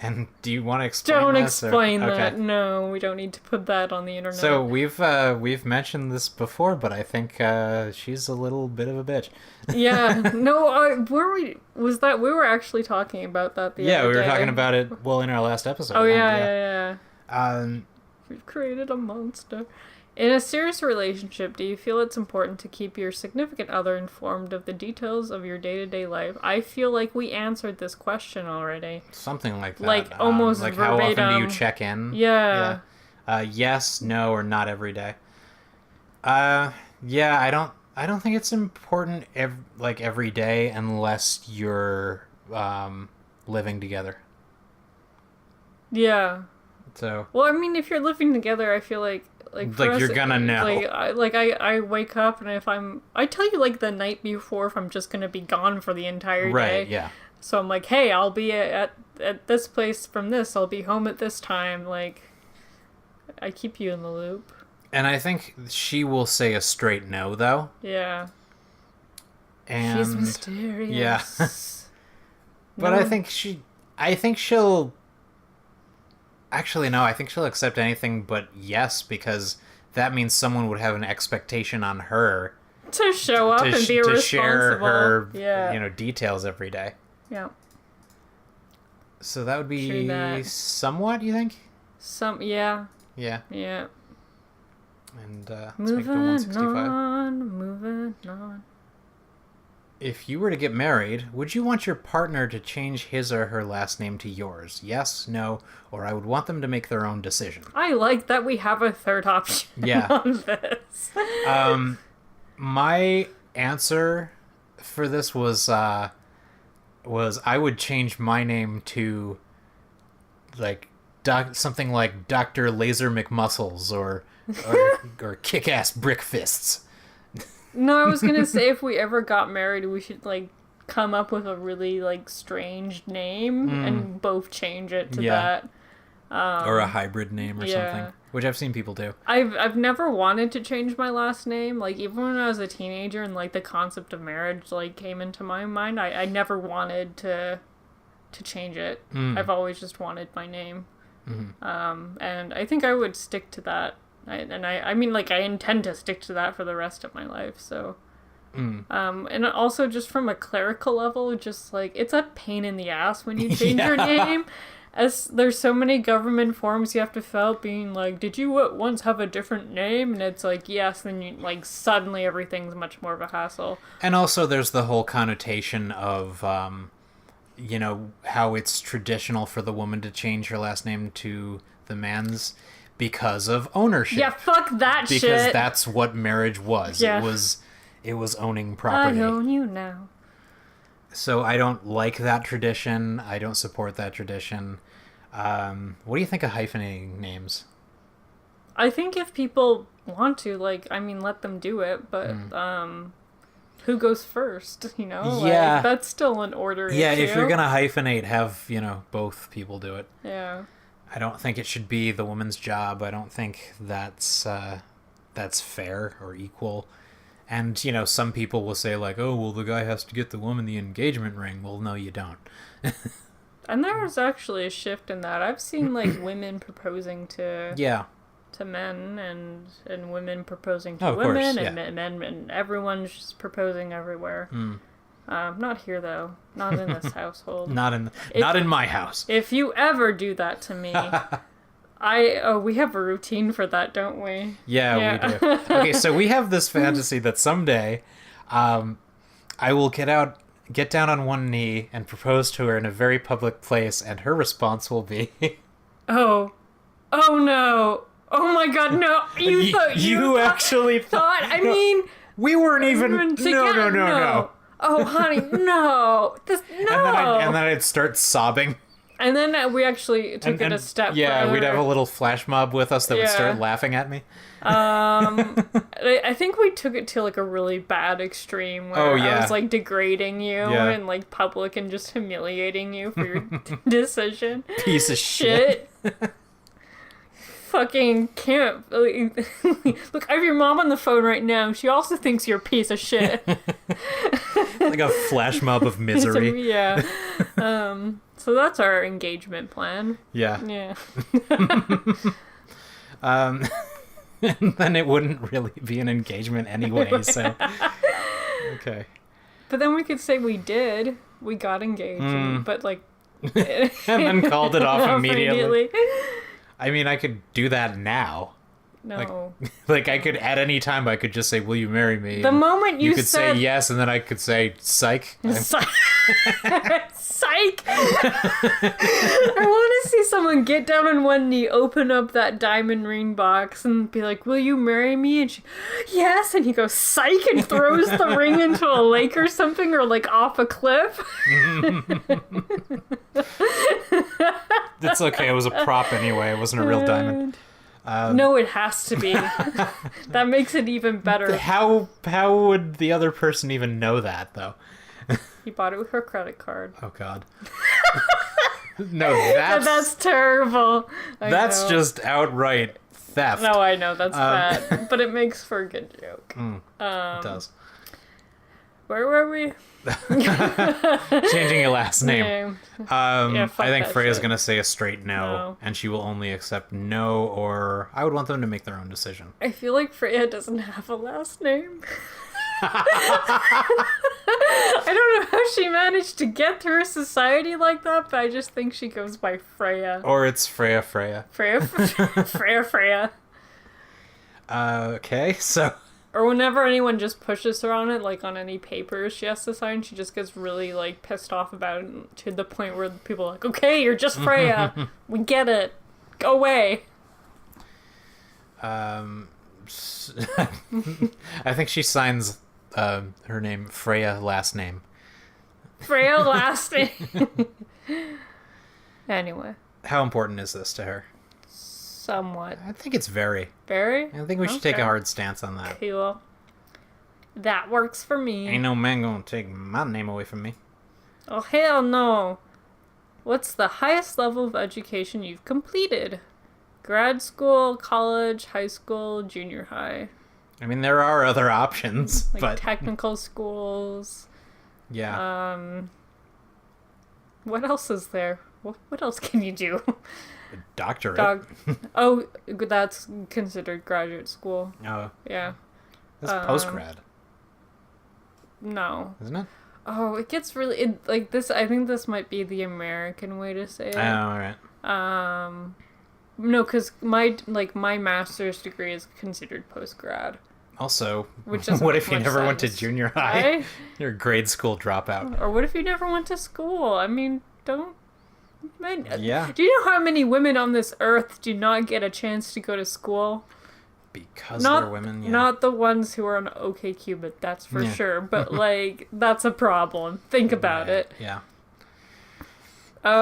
And do you want to explain Don't this, or- explain Okay. that. No, we don't need to put that on the internet. So we've mentioned this before, but I think she's a little bit of a bitch. Yeah. No, were we? Was that we were actually talking about that the Yeah, other we were day. talking about it in our last episode. Oh yeah. yeah. We've created a monster. In a serious relationship, do you feel it's important to keep your significant other informed of the details of your day-to-day life? I feel like we answered this question already. Something like that. Like, almost like how often do you verbatim. check in? Yeah. Yes, no, or not every day. Yeah, I don't think it's important every day unless you're living together. Yeah. So Well, I mean, if you're living together, I feel like for Like, us, you're gonna know. I wake up and if I tell you like the night before if I'm just gonna be gone for the entire day. right, yeah. So I'm like, hey, I'll be at this place from this. I'll be home at this time. Like, I keep you in the loop. And I think she will say a straight no though. Yeah. And She's mysterious. yeah. But No I one- think she'll actually no, I think she'll accept anything but yes, because that means someone would have an expectation on her to show up and be to responsible. share her Yeah. details every day. Yeah. So that would True be that. somewhat, you think? Yeah. Yeah. Yeah. And let's make it to Moving 165. on. If you were to get married, would you want your partner to change his or her last name to yours? Yes, no, or I would want them to make their own decision. I like that we have a third option Yeah. on this. My answer for this was I would change my name to like something like Dr. Laser McMuscles or Kick-Ass Brick Fists. No, I was gonna say if we ever got married, we should like come up with a really like strange name and both change it to that. Or a hybrid name or something, which I've seen people do. I've never wanted to change my last name. Like even when I was a teenager and like the concept of marriage like came into my mind, I never wanted to change it. I've always just wanted my name. And I think I would stick to that. I mean, like, I intend to stick to that for the rest of my life, so... and also, just from a clerical level, just, like, it's a pain in the ass when you change your name. As there's so many government forms you have to fill out being like, did you once have a different name? And it's like, yes, then you, like, suddenly everything's much more of a hassle. And also, there's the whole connotation of... you know, how it's traditional for the woman to change her last name to the man's because of ownership. Yeah, fuck that shit. Because that's what marriage was. Yeah. It was owning property. I own you now. So I don't like that tradition. I don't support that tradition. What do you think of hyphenating names? I think if people want to, like, I mean, let them do it, but, who goes first, you know? Yeah. Like, that's still an order Yeah, issue. if you're gonna hyphenate, have, you know, both people do it. Yeah. I don't think it should be the woman's job. I don't think that's fair or equal. And, you know, some people will say, like, oh, well, the guy has to get the woman the engagement ring. Well, no, you don't. And there was actually a shift in that. I've seen, like, women proposing to men and women proposing to women and men and everyone's just proposing everywhere. Not here, though. Not in this household. Not in my house. If you ever do that to me... we have a routine for that, don't we? Yeah. We do. Okay, so we have this fantasy that someday I will get down on one knee and propose to her in a very public place, and her response will be... Oh no. Oh my god, no. You actually thought... I mean... We weren't even... No. Oh, honey, no. No. And then I'd start sobbing. And then we actually took it a step further. We'd have a little flash mob with us that would start laughing at me. I think we took it to like a really bad extreme where I was like degrading you in like public and just humiliating you for your decision. Piece of shit. Fucking can't. Look, I have your mom on the phone right now. She also thinks you're a piece of shit. Like a flash mob of misery. So that's our engagement plan. Yeah. And then it wouldn't really be an engagement anyway, so... Okay. But then we could say we got engaged, but like... and then called it off immediately. I mean, I could do that now. No. Like I could, at any time, I could just say, will you marry me? The moment you could say yes, and then I could say, psych. Psych! I want to see someone get down on one knee, open up that diamond ring box, and be like, will you marry me? And she, yes! And he goes, psych! And throws the ring into a lake or something, or like off a cliff. It's okay, it was a prop anyway, it wasn't a real diamond. No, it has to be. That makes it even better. How would the other person even know that, though? He bought it with her credit card. Oh, God. No, that's terrible. That's just outright theft. No, I know, that's bad. But it makes for a good joke. It does. Where were we? Changing your last name. I think Freyja's going to say a straight no, and she will only accept no, or I would want them to make their own decision. I feel like Freyja doesn't have a last name. I don't know how she managed to get through society like that, but I just think she goes by Freyja. Or it's Freyja. Freyja. Okay, so... Or whenever anyone just pushes her on it, like on any papers she has to sign, she just gets really, like, pissed off about it to the point where people are like, okay, you're just Freyja. We get it. Go away. I think she signs her name Freyja last name. Freyja last name. Anyway. How important is this to her? Somewhat. I think it's very. Very? I think we should take a hard stance on that. Cool. That works for me. Ain't no man gonna take my name away from me. Oh, hell no. What's the highest level of education you've completed? Grad school, college, high school, junior high. I mean, there are other options, Like but... technical schools. Yeah. What else is there? What else can you do? Doctorate. Oh, that's considered graduate school. Oh, Yeah. that's post-grad, No. isn't it? Oh, it gets really like this. I think this might be the American way to say it. Oh, all right. No, because my master's degree is considered post grad. Also, Which doesn't what make if you much never went to sense, junior high? right? You're a grade school dropout. Or what if you never went to school? I mean, don't. Man, Yeah. Do you know how many women on this earth do not get a chance to go to school? Because Not they're women, yeah. not the ones who are on OkCupid, that's for Yeah. sure. But like, that's a problem. Think about Right, it. Yeah.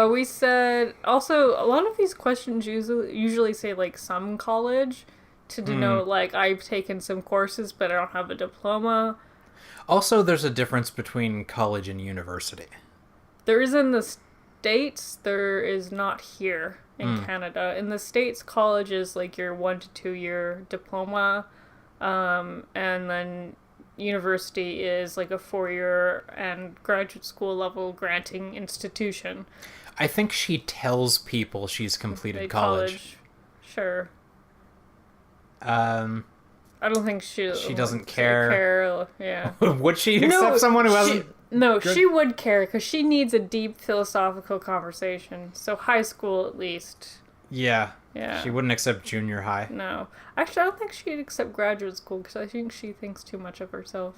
We said also a lot of these questions usually say like some college to denote like I've taken some courses but I don't have a diploma. Also, there's a difference between college and university. There is in the States, there is not here in Canada. In the States, college is like your 1 to 2 year diploma, and then university is like a 4-year and graduate school level granting institution. I think she tells people she's completed Like college. Sure. Um, I don't think she doesn't would care. Yeah. would she accept someone who hasn't... She would care because she needs a deep philosophical conversation. So high school at least. Yeah. Yeah. She wouldn't accept junior high. No. Actually, I don't think she'd accept graduate school because I think she thinks too much of herself.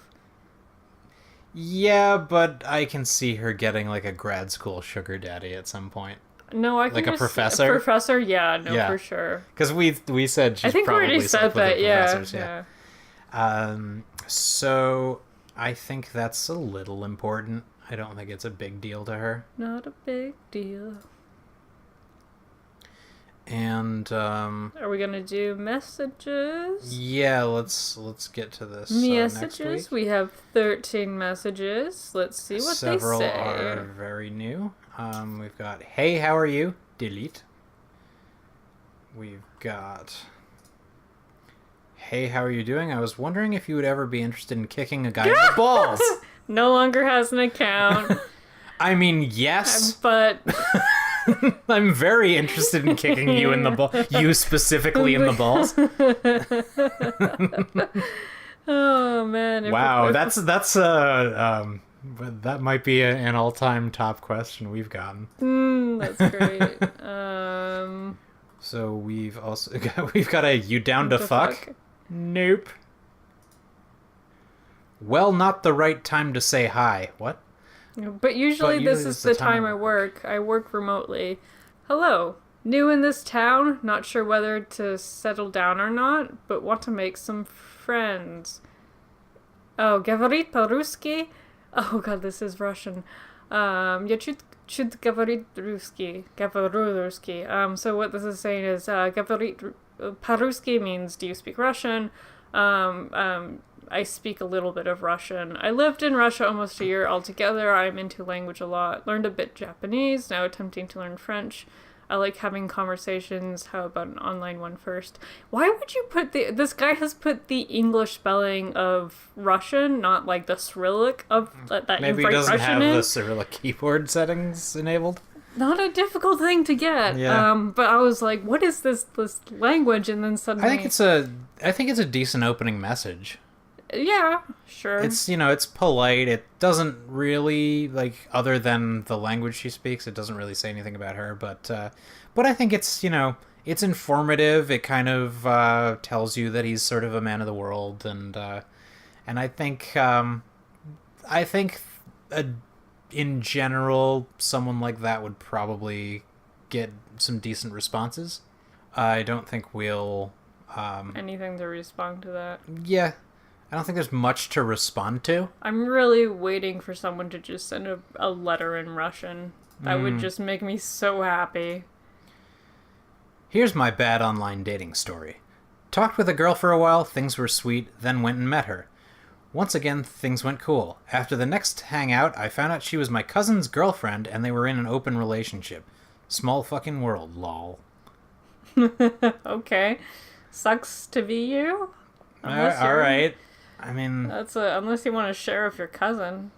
Yeah, but I can see her getting like a grad school sugar daddy at some point. No, I can Like a just... professor? A professor, yeah, no, Yeah. for sure. Because we said she's I think we probably already said slept with that, the yeah. professors, So I think that's a little important. I don't think it's a big deal to her. Not a big deal. And Are we gonna do messages? yeah, let's get to this next Messages. week. We have 13 messages. Let's see what Several they say. are very new. We've got, hey, how are you? Delete. We've got, hey, how are you doing? I was wondering if you would ever be interested in kicking a guy in the balls. No longer has an account, I mean, yes. but I'm very interested in kicking you in the ball. You specifically in the balls. oh man! Wow, that might be an all-time top question we've gotten. That's great. So we've got a you down to fuck? Nope. Well, not the right time to say hi. What? But usually this is the time I work. I work remotely. Hello. New in this town, not sure whether to settle down or not, but want to make some friends. Oh, говорит по-русски? Oh god, this is Russian. Я чуть говорит русский. Говорю русский. So what this is saying is, говорит по-русски means, do you speak Russian? I speak a little bit of Russian. I lived in Russia almost a year altogether. I'm into language a lot. Learned a bit Japanese, now attempting to learn French. I like having conversations. How about an online one first? Why would you put this guy has put the English spelling of Russian, not like the Cyrillic of that Maybe you he write doesn't Russian have in. the Cyrillic keyboard settings enabled. Not a difficult thing to get. Yeah. But I was like, what is this language? And then suddenly I think it's a decent opening message. yeah, sure. It's it's polite. It doesn't really other than the language she speaks, it doesn't really say anything about her. But I think it's it's informative. It kind of tells you that he's sort of a man of the world, and I think in general someone like that would probably get some decent responses. I don't think we'll anything to respond to that. yeah. I don't think there's much to respond to. I'm really waiting for someone to just send a letter in Russian. That would just make me so happy. Here's my bad online dating story. Talked with a girl for a while, things were sweet, then went and met her. Once again, things went cool. After the next hangout, I found out she was my cousin's girlfriend and they were in an open relationship. Small fucking world, lol. Okay. Sucks to be you. Alright. I mean... unless you want to share with your cousin.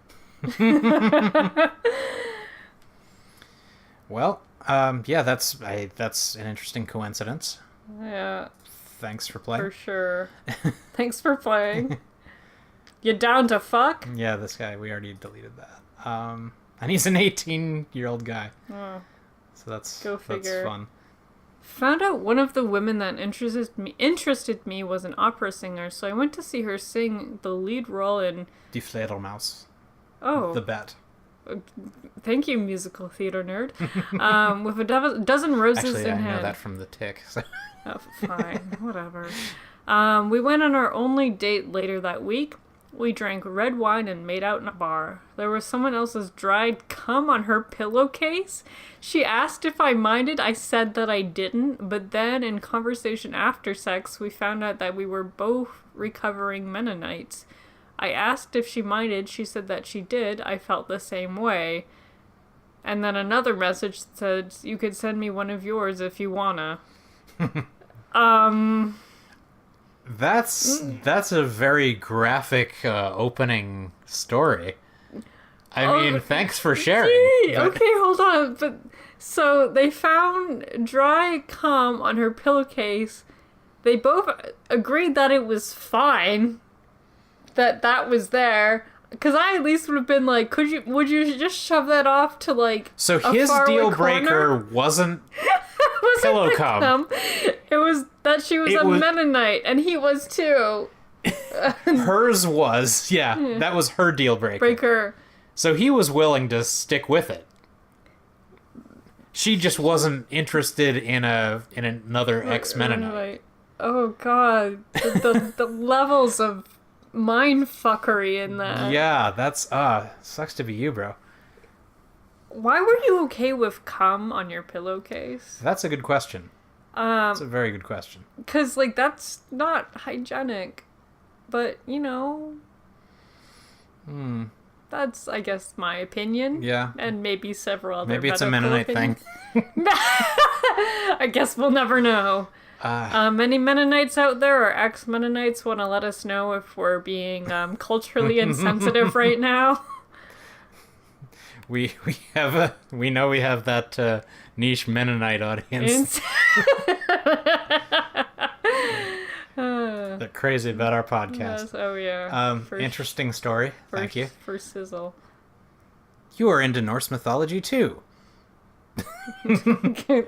Well, yeah, that's an interesting coincidence. Yeah. Thanks for playing. For sure. Thanks for playing. You down to fuck? Yeah, this guy, we already deleted that. And he's an 18-year-old guy. Oh. So that's Figure. fun. Found out one of the women that interested me was an opera singer, so I went to see her sing the lead role in Die Fledermaus. Oh. The Bet. Thank you, musical theater nerd. With a dozen roses Actually, in I hand. know that from The Tick. So. Oh, fine, whatever. We went on our only date later that week. We drank red wine and made out in a bar. There was someone else's dried cum on her pillowcase. She asked if I minded. I said that I didn't, but then in conversation after sex, we found out that we were both recovering Mennonites. I asked if she minded. She said that she did. I felt the same way. And then another message said, you could send me one of yours if you wanna. That's a very graphic opening story. I mean, thanks for sharing. But... Okay, hold on. But so they found dry cum on her pillowcase. They both agreed that it was fine. That was there. Because I at least would have been like, would you just shove that off to like So a his faraway deal corner? breaker wasn't pillow cum. It was that she was Mennonite, and he was too. Hers was, yeah, that was her deal breaker. So he was willing to stick with it. She just wasn't interested in another ex-Mennonite. Oh god, the levels of mind fuckery in that. Yeah, that's sucks to be you, bro. Why were you okay with cum on your pillowcase? That's a good question. That's a very good question. 'Cause like that's not hygienic, but you know. That's, I guess, my opinion. Yeah. And maybe several other. Maybe it's a Mennonite thing. I guess we'll never know. Any Mennonites out there or ex-Mennonites want to let us know if we're being culturally insensitive right now? We know we have that niche Mennonite audience. They're crazy about our podcast. Yes, oh yeah. Interesting story. Thank you. For sizzle. You are into Norse mythology too. You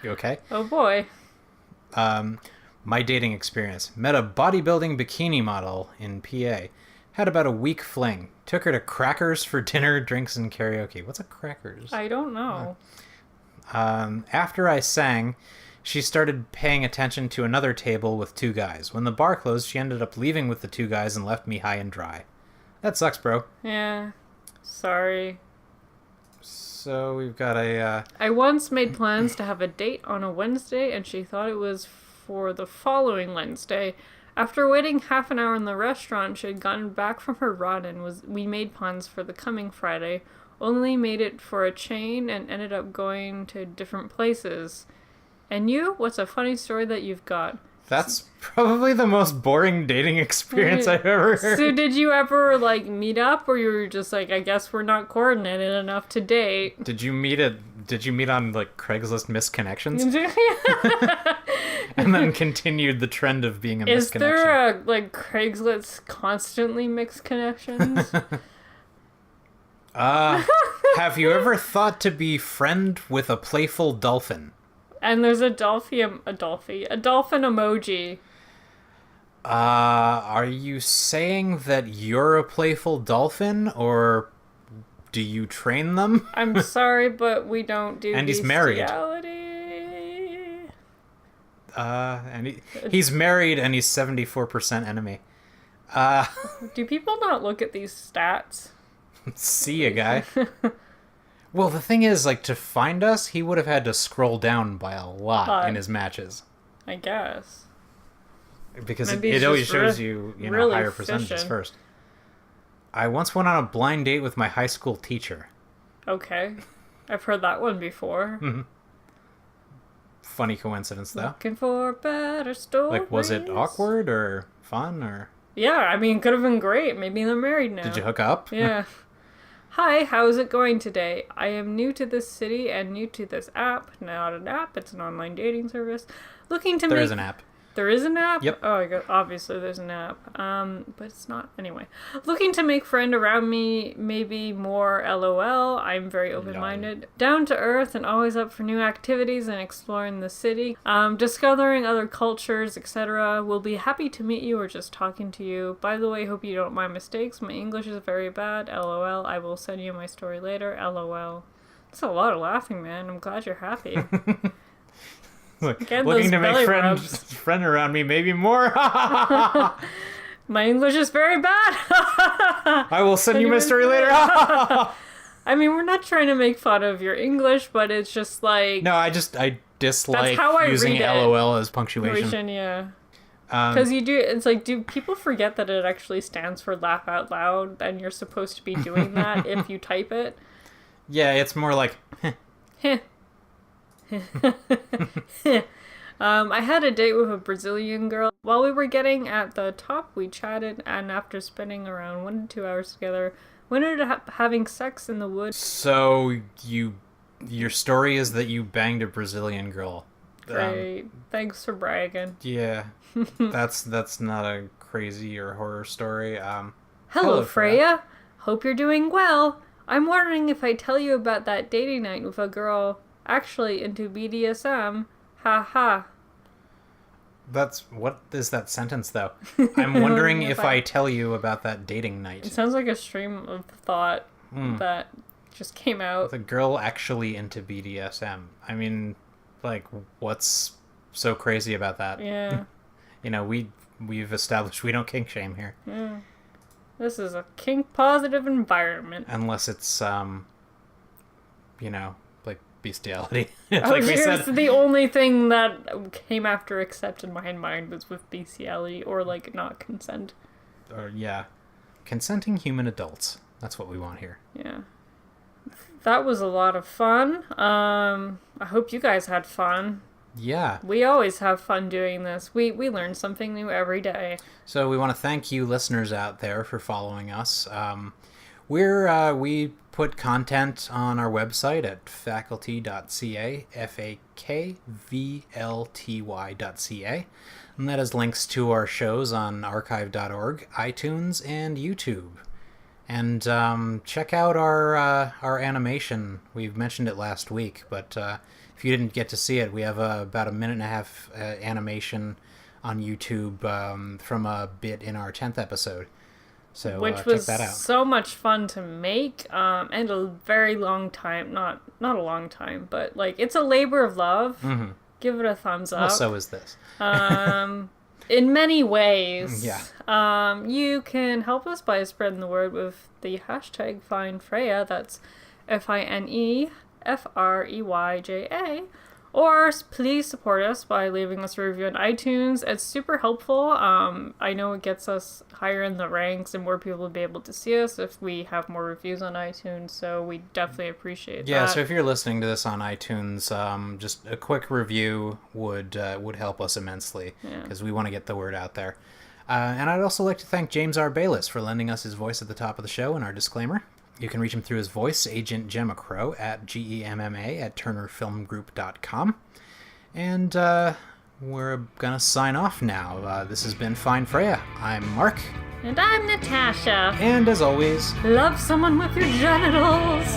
okay? Oh boy. My dating experience. Met a bodybuilding bikini model in PA. Had about a week fling. Took her to Crackers for dinner, drinks, and karaoke. What's a Crackers? I don't know. After I sang, she started paying attention to another table with two guys. When the bar closed, she ended up leaving with the two guys and left me high and dry. That sucks, bro. Yeah. Sorry. So we've got a... I once made plans to have a date on a Wednesday, and she thought it was for the following Wednesday. After waiting half an hour in the restaurant, she had gotten back from her run, and we made plans for the coming Friday. Only made it for a chain and ended up going to different places. And you? What's a funny story that you've got? That's probably the most boring dating experience I've ever heard. So did you ever, like, meet up, or you were just like, I guess we're not coordinated enough to date? Did you meet on, like, Craigslist misconnections? And then continued the trend of being a misconnection? Is there a, like, Craigslist constantly mixed connections? Have you ever thought to be friend with a playful dolphin? And there's a dolphin emoji. Are you saying that you're a playful dolphin, or do you train them? I'm sorry, but we don't do and he's married. He's married, and he's 74% enemy. Do people not look at these stats? See ya, guy. Well, the thing is, like, to find us, he would have had to scroll down by a lot in his matches. I guess. Because Maybe it he's always just shows you know, really higher percentages fishing. first. I once went on a blind date with my high school teacher. Okay. I've heard that one before. Funny coincidence, though. Looking for better stories. Like, was it awkward or fun or... Yeah, I mean, could have been great. Maybe they're married now. Did you hook up? Yeah. Hi, how's it going today? I am new to this city and new to this app. Not an app, it's an online dating service. Looking to There make... is an app. There is an app? Yep. Oh, obviously there's an app. But it's not... Anyway. Looking to make friend around me, maybe more LOL. I'm very open-minded. Down to earth and always up for new activities and exploring the city. Discovering other cultures, etc. Will be happy to meet you or just talking to you. By the way, hope you don't mind mistakes. My English is very bad. LOL. I will send you my story later. LOL. That's a lot of laughing, man. I'm glad you're happy. Look, Get looking those to make belly rubs. friend around me, maybe more. My English is very bad. I will send you my story later. I mean, we're not trying to make fun of your English, but it's just like... No, I dislike how I using read it. LOL as punctuation. Yeah. Because you do... It's like, do people forget that it actually stands for laugh out loud, and you're supposed to be doing that if you type it? Yeah, it's more like... Heh. I had a date with a Brazilian girl. While we were getting at the top, we chatted, and after spending around 1 to 2 hours together, we ended up having sex in the woods. So, your story is that you banged a Brazilian girl. Great. Thanks for bragging. Yeah, that's not a crazy or horror story. Hello, Freyja. Hope you're doing well. I'm wondering if I tell you about that dating night with a girl actually into BDSM. Ha ha. What is that sentence, though? I'm wondering if I tell you about that dating night. It sounds like a stream of thought that just came out. The girl actually into BDSM. I mean, like, what's so crazy about that? Yeah. You know, we've established we don't kink shame here. Yeah. This is a kink positive environment. Unless it's, you know, like bestiality. Like we said, the only thing that came after accept in my mind was with bestiality or like not consent. Or yeah, consenting human adults. That's what we want here. Yeah. That was a lot of fun. I hope you guys had fun. Yeah. We always have fun doing this. We learn something new every day. So we want to thank you listeners out there for following us. We put content on our website at faculty.ca, fakvlty.ca, and that has links to our shows on archive.org, iTunes, and YouTube. And check out our animation. We've mentioned it last week, but if you didn't get to see it, we have about a 1.5 minute animation on YouTube from a bit in our 10th episode. So which check was that out. so much fun to make, and a very long time. Not a long time, but like it's a labor of love. Mm-hmm. Give it a thumbs up. Well, so is this. In many ways. Yeah. You can help us by spreading the word with the hashtag #FindFreyja. That's FINEFREYJA. Or please support us by leaving us a review on iTunes. It's super helpful. I know it gets us higher in the ranks and more people will be able to see us if we have more reviews on iTunes. So we definitely appreciate that. Yeah, so if you're listening to this on iTunes, just a quick review would help us immensely because we want to get the word out there. And I'd also like to thank James R. Bayless for lending us his voice at the top of the show in our disclaimer. You can reach him through his voice agent Gemma Crow at GEMMA@turnerfilmgroup.com. And we're gonna sign off now. This has been Find Freyja. I'm Mark. And I'm Natasha. And as always, Love someone with your genitals.